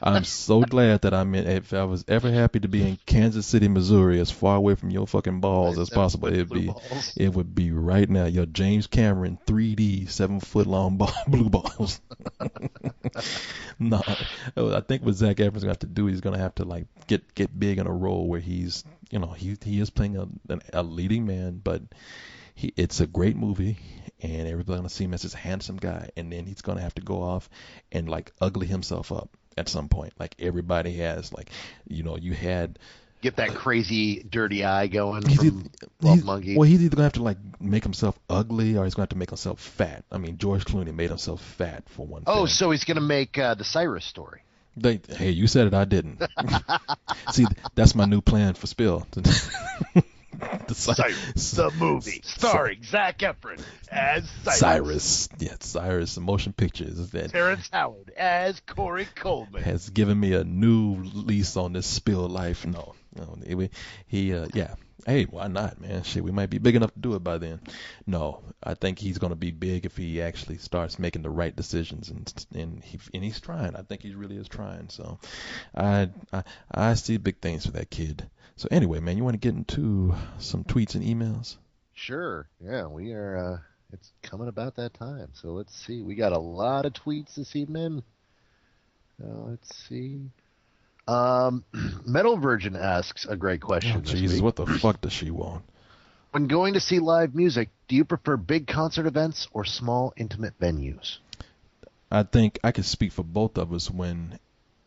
S1: I'm so glad that if I was ever happy to be in Kansas City, Missouri, as far away from your fucking balls as possible, it would be right now. Your James Cameron 3D 7-foot long blue balls. No, I think what Zac Efron's gonna have to do, he's gonna have to like get big in a role where he's, he is playing a leading man, but it's a great movie, and everybody's going to see him as this handsome guy, and then he's going to have to go off and like ugly himself up at some point, like everybody has. Like, you had
S2: get that crazy dirty eye going from Love Monkey.
S1: Well, he's either going to have to like make himself ugly, or he's going to have to make himself fat. I mean, George Clooney made himself fat for one thing.
S2: Oh, so he's going to make the Cyrus story.
S1: Hey, you said it, I didn't. See, that's my new plan for Spill.
S2: Cyrus, the movie starring Zac Efron as Cyrus.
S1: Yeah, Cyrus, the motion pictures.
S2: Terrence Howard as Corey Coleman
S1: has given me a new lease on this Spill life. No, yeah. Hey, why not, man? Shit, we might be big enough to do it by then. No, I think he's going to be big if he actually starts making the right decisions, and he's trying. I think he really is trying. So, I see big things for that kid. So anyway, man, you want to get into some tweets and emails?
S2: Sure. Yeah, we are. It's coming about that time. So let's see. We got a lot of tweets this evening. Let's see. Metal Virgin asks a great question.
S1: Oh, Jesus, what the fuck does she want?
S2: When going to see live music, do you prefer big concert events or small, intimate venues?
S1: I think I can speak for both of us when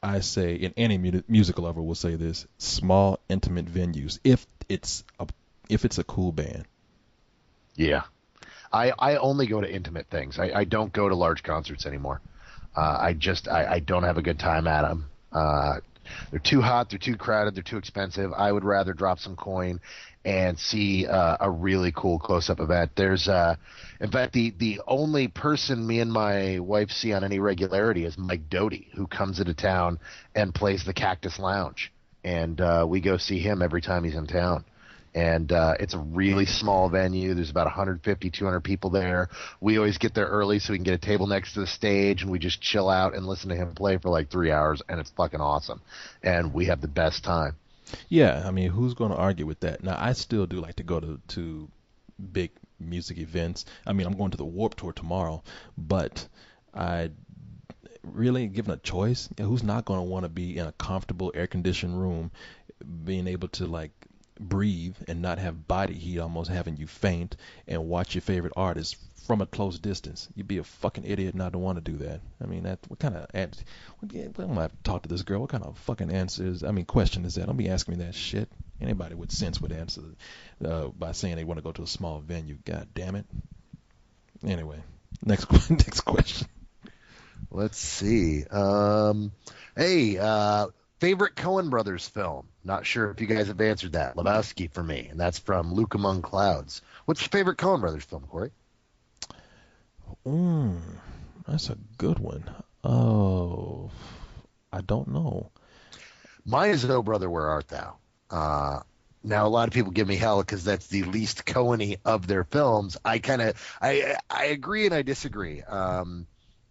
S1: I say, and any musical lover will say this: small, intimate venues. If it's a cool band.
S2: Yeah, I only go to intimate things. I don't go to large concerts anymore. I don't have a good time at them. They're too hot, they're too crowded, they're too expensive. I would rather drop some coin and see a really cool close-up event. There's, in fact, the only person me and my wife see on any regularity is Mike Doty, who comes into town and plays the Cactus Lounge. And we go see him every time he's in town. And it's a really small venue. There's about 150, 200 people there. We always get there early so we can get a table next to the stage, and we just chill out and listen to him play for like 3 hours, and it's fucking awesome. And we have the best time.
S1: Yeah, I mean, who's going to argue with that? Now, I still do like to go to big music events. I mean, I'm going to the Warped Tour tomorrow, but really given a choice, who's not going to want to be in a comfortable air conditioned room, being able to like breathe and not have body heat almost having you faint, and watch your favorite artist from a close distance? You'd be a fucking idiot not to want to do that. I mean, that what kind of I'm gonna have to talk to this girl. What kind of fucking question is that? Don't be asking me that shit. Anybody with sense would answer by saying they want to go to a small venue. God damn it. Anyway, next next question.
S2: Let's see. Favorite Coen Brothers film? Not sure if you guys have answered that. Lebowski for me, and that's from Luke Among Clouds. What's your favorite Coen Brothers film, Corey?
S1: That's a good one. Oh, I don't know.
S2: Mine is Oh Brother, Where Art Thou? Now, a lot of people give me hell because that's the least Coen-y of their films. I agree and I disagree.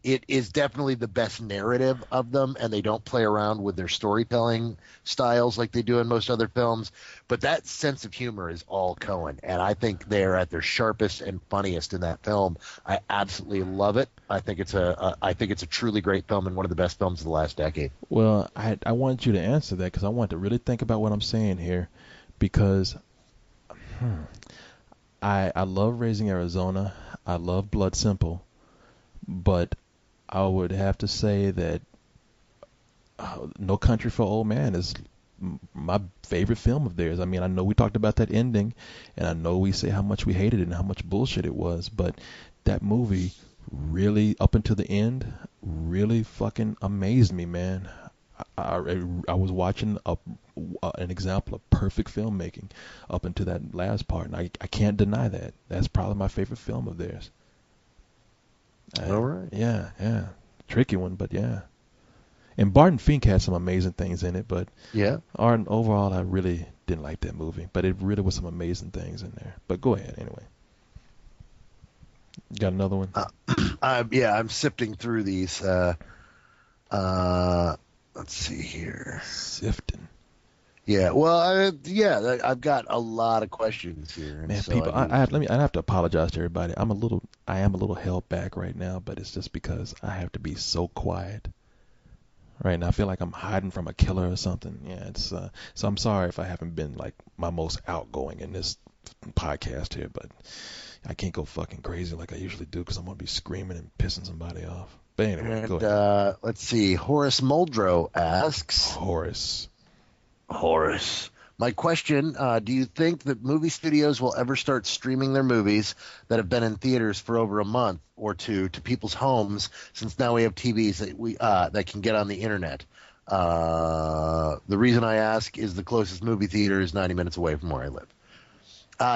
S2: It is definitely the best narrative of them, and they don't play around with their storytelling styles like they do in most other films. But that sense of humor is all Coen, and I think they're at their sharpest and funniest in that film. I absolutely love it. I think it's a truly great film and one of the best films of the last decade.
S1: Well, I want you to answer that because I want to really think about what I'm saying here, because I love Raising Arizona. I love Blood Simple, but I would have to say that No Country for Old Men is my favorite film of theirs. I mean, I know we talked about that ending, and I know we say how much we hated it and how much bullshit it was, but that movie really, up until the end, really fucking amazed me, man. I was watching an example of perfect filmmaking up until that last part, and I can't deny that. That's probably my favorite film of theirs.
S2: All right.
S1: Yeah. Tricky one, but yeah. And Barton Fink had some amazing things in it, but
S2: yeah.
S1: Overall, I really didn't like that movie. But it really was some amazing things in there. But go ahead anyway. Got another one?
S2: I'm sifting through these. Let's see here.
S1: Sifting.
S2: Yeah, well, I've got a lot of questions here.
S1: Man, so people, I have to apologize to everybody. I am a little held back right now, but it's just because I have to be so quiet right now. I feel like I'm hiding from a killer or something. Yeah, it's so I'm sorry if I haven't been like my most outgoing in this podcast here, but I can't go fucking crazy like I usually do because I'm gonna be screaming and pissing somebody off. But anyway, go ahead.
S2: Let's see. Horace Muldrow asks. Horace. My question, do you think that movie studios will ever start streaming their movies that have been in theaters for over a month or two to people's homes, since now we have TVs that can get on the internet? The reason I ask is the closest movie theater is 90 minutes away from where I live.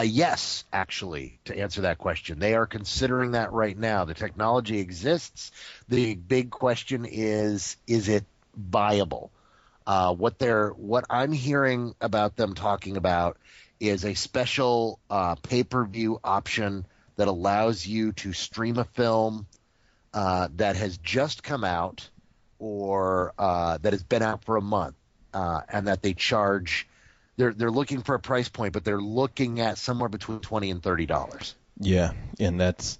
S2: Yes, actually, to answer that question. They are considering that right now. The technology exists. The big question is it viable? What I'm hearing about them talking about is a special pay-per-view option that allows you to stream a film that has just come out or that has been out for a month, and that they charge. They're looking for a price point, but they're looking at somewhere between $20 and $30.
S1: Yeah, and there's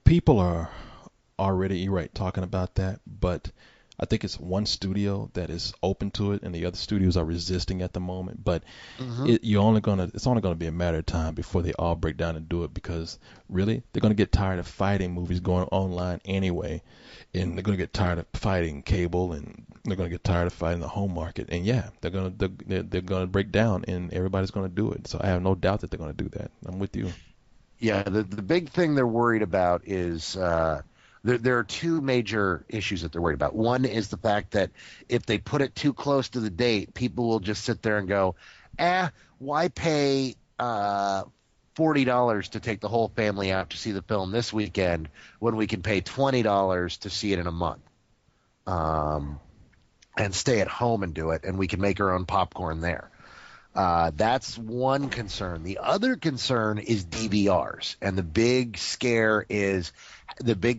S1: people are already talking about that, but I think it's one studio that is open to it, and the other studios are resisting at the moment. But it's only gonna be a matter of time before they all break down and do it, because really they're gonna get tired of fighting movies going online anyway, and they're gonna get tired of fighting cable, and they're gonna get tired of fighting the home market. And yeah, they're gonna break down, and everybody's gonna do it. So I have no doubt that they're gonna do that. I'm with you.
S2: Yeah, the big thing they're worried about is. There are two major issues that they're worried about. One is the fact that if they put it too close to the date, people will just sit there and go, why pay $40 to take the whole family out to see the film this weekend when we can pay $20 to see it in a month and stay at home and do it, and we can make our own popcorn there. That's one concern. The other concern is DVRs, and the big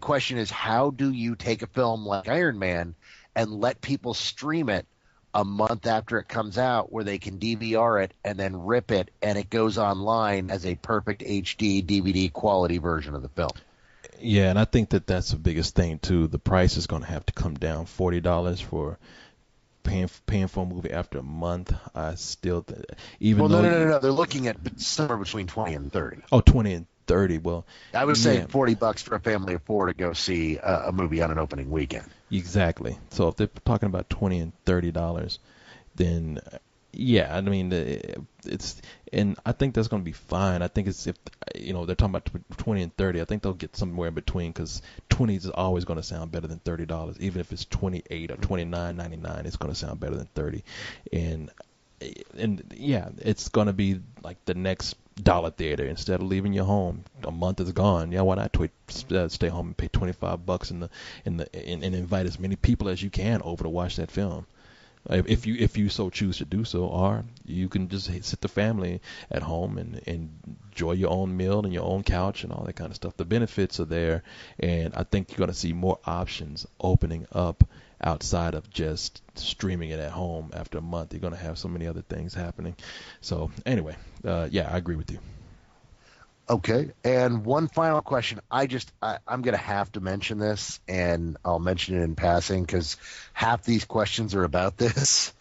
S2: question is, how do you take a film like Iron Man and let people stream it a month after it comes out, where they can DVR it and then rip it, and it goes online as a perfect HD DVD quality version of the film?
S1: Yeah, and I think that that's the biggest thing too. The price is going to have to come down. $40 for paying for a movie after a month. I still, even
S2: Well,
S1: though
S2: no. They're looking at somewhere between 20 and 30.
S1: 20 and 30. Well,
S2: I was saying
S1: yeah,
S2: $40 for a family of four to go see a movie on an opening weekend.
S1: exactly. So if they're talking about 20 and $30, then yeah, I mean it's, and I think that's going to be fine. I think it's, if they're talking about 20 and 30, I think they'll get somewhere in between, because 20 is always going to sound better than $30. Even if it's 28 or 29.99, it's going to sound better than 30. And yeah, it's going to be like the next dollar theater. Instead of leaving your home, a month is gone. Yeah, why not stay home and pay $25 and invite as many people as you can over to watch that film. If you so choose to do so, or you can just sit the family at home and enjoy your own meal and your own couch and all that kind of stuff. The benefits are there, and I think you're going to see more options opening up outside of just streaming it at home after a month. You're going to have so many other things happening. So anyway, yeah, I agree with you.
S2: Okay. And one final question. I'm going to have to mention this, and I'll mention it in passing because half these questions are about this.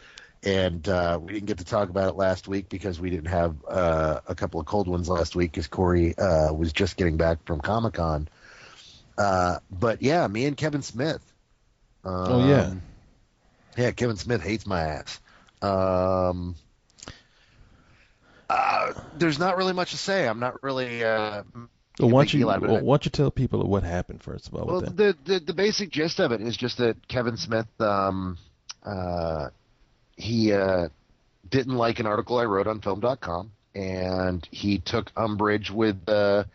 S2: And we didn't get to talk about it last week because we didn't have a couple of cold ones last week because Corey was just getting back from Comic-Con. But yeah, me and Kevin Smith.
S1: Oh yeah.
S2: Yeah, Kevin Smith hates my ass. There's not really much to say. I'm not really
S1: Well,
S2: making a big deal out of it.
S1: why don't you tell people what happened first of all
S2: Well,
S1: with that?
S2: the basic gist of it is just that Kevin Smith, he didn't like an article I wrote on Film.com, and he took umbrage with the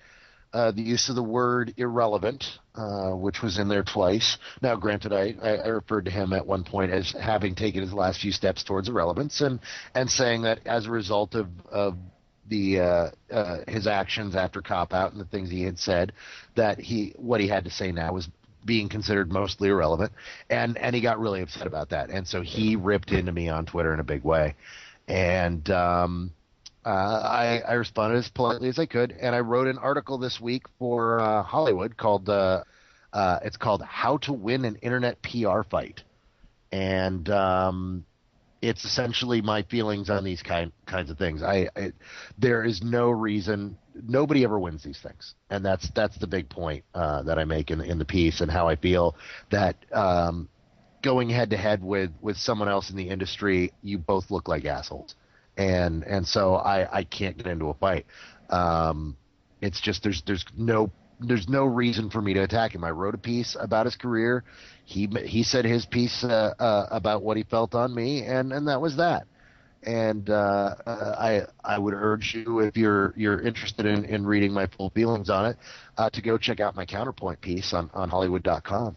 S2: use of the word irrelevant, which was in there twice. Now, granted, I referred to him at one point as having taken his last few steps towards irrelevance, and saying that as a result of the his actions after Cop Out and the things he had said, that what he had to say now was being considered mostly irrelevant, and he got really upset about that, and so he ripped into me on Twitter in a big way, and I responded as politely as I could, and I wrote an article this week for Hollywood called it's called "How to Win an Internet PR Fight," and it's essentially my feelings on these kinds of things. There is no reason. Nobody ever wins these things, and that's the big point that I make in the piece, and how I feel that going head to head with someone else in the industry, you both look like assholes, and so I can't get into a fight. It's just there's no reason for me to attack him. I wrote a piece about his career. He said his piece about what he felt on me, and that was that. And I would urge you, if you're interested in reading my full feelings on it, to go check out my counterpoint piece on Hollywood.com.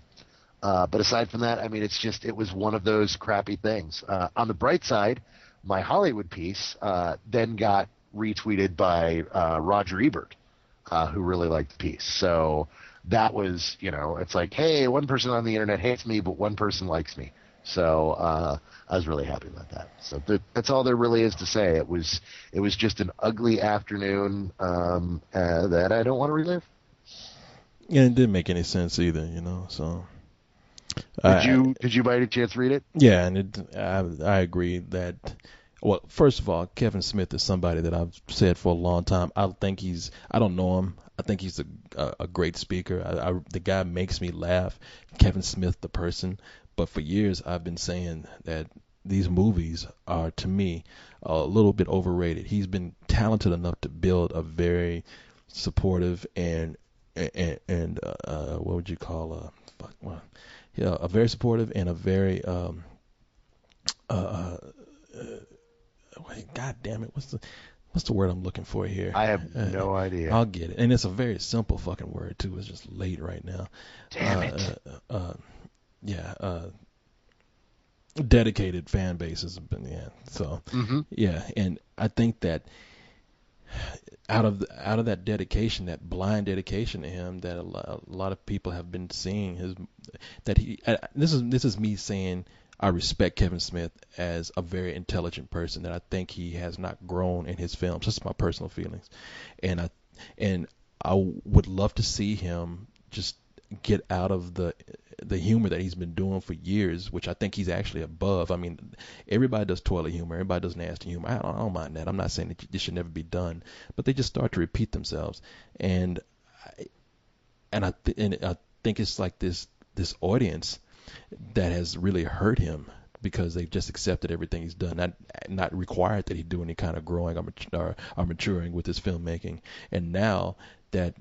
S2: But aside from that, I mean, it was one of those crappy things. On the bright side, my Hollywood piece then got retweeted by Roger Ebert, who really liked the piece. So that was, it's like, hey, one person on the internet hates me, but one person likes me. So I was really happy about that. So that's all there really is to say. It was just an ugly afternoon that I don't want to relive.
S1: Yeah, it didn't make any sense either, so.
S2: Did you by any chance read it?
S1: Yeah, and I agree that. Well, first of all, Kevin Smith is somebody that I've said for a long time. I don't know him. I think he's a great speaker. The guy makes me laugh. Kevin Smith, the person. But for years, I've been saying that these movies are, to me, a little bit overrated. He's been talented enough to build a very supportive and what would you call a very supportive and a very God damn it, what's the word I'm looking for here?
S2: I have no idea.
S1: I'll get it, and it's a very simple fucking word too. It's just late right now.
S2: Damn it.
S1: Dedicated fan bases, so yeah, and I think that out of that dedication, that blind dedication to him, that a lot of people have been seeing this is me saying I respect Kevin Smith as a very intelligent person, that I think he has not grown in his films. This is my personal feelings, and I would love to see him just get out of the humor that he's been doing for years, which I think he's actually above. I mean, everybody does toilet humor, everybody does nasty humor. I don't mind that. I'm not saying that this should never be done, but they just start to repeat themselves, and I think it's like this audience that has really hurt him because they've just accepted everything he's done, not required that he do any kind of growing or maturing with his filmmaking. And now that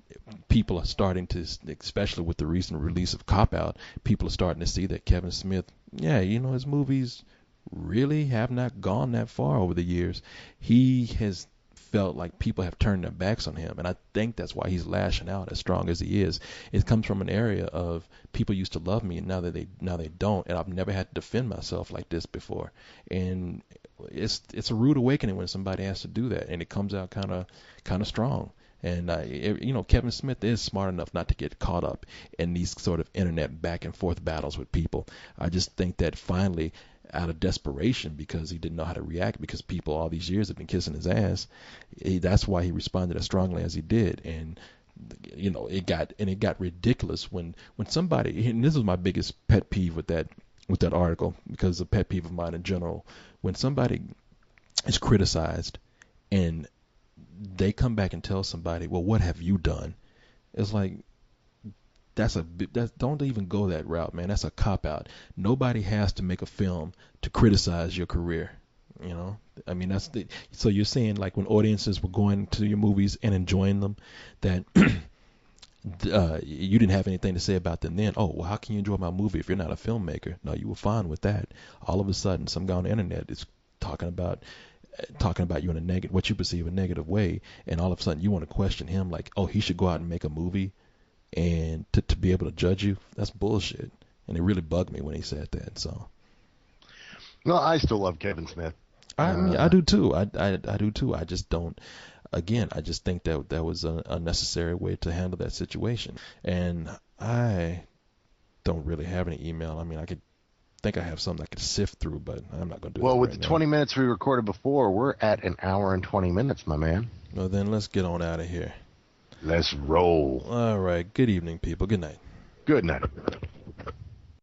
S1: people are starting to, especially with the recent release of Cop Out, people are starting to see that Kevin Smith, yeah, his movies really have not gone that far over the years. He has felt like people have turned their backs on him, and I think that's why he's lashing out as strong as he is. It comes from an area of people used to love me, and now they don't, and I've never had to defend myself like this before. And it's a rude awakening when somebody has to do that, and it comes out kind of strong. And Kevin Smith is smart enough not to get caught up in these sort of internet back and forth battles with people. I just think that finally, out of desperation, because he didn't know how to react, because people all these years have been kissing his ass, that's why he responded as strongly as he did. And it got ridiculous when somebody, and this is my biggest pet peeve with that article, because it's a pet peeve of mine in general, when somebody is criticized and they come back and tell somebody, well, what have you done? It's like, don't even go that route, man. That's a cop out. Nobody has to make a film to criticize your career. I mean, so you're saying, like, when audiences were going to your movies and enjoying them, that you didn't have anything to say about them then. Oh, well, how can you enjoy my movie if you're not a filmmaker? No, you were fine with that. All of a sudden, some guy on the internet is talking about you in a negative, what you perceive a negative way, and all of a sudden you want to question him, like, oh, he should go out and make a movie and to be able to judge you. That's bullshit. And it really bugged me when he said that. So,
S2: well, I still love Kevin Smith.
S1: I do too. I do too. I just don't. Again, I just think that was an unnecessary way to handle that situation. And I don't really have any email. I mean, I think I have something I could sift through, but I'm not going to do it.
S2: Well, with the 20 minutes we recorded before, we're at an hour and 20 minutes, my man.
S1: Well, then let's get on out of here.
S2: Let's roll.
S1: All right. Good evening, people. Good night.
S2: Good night.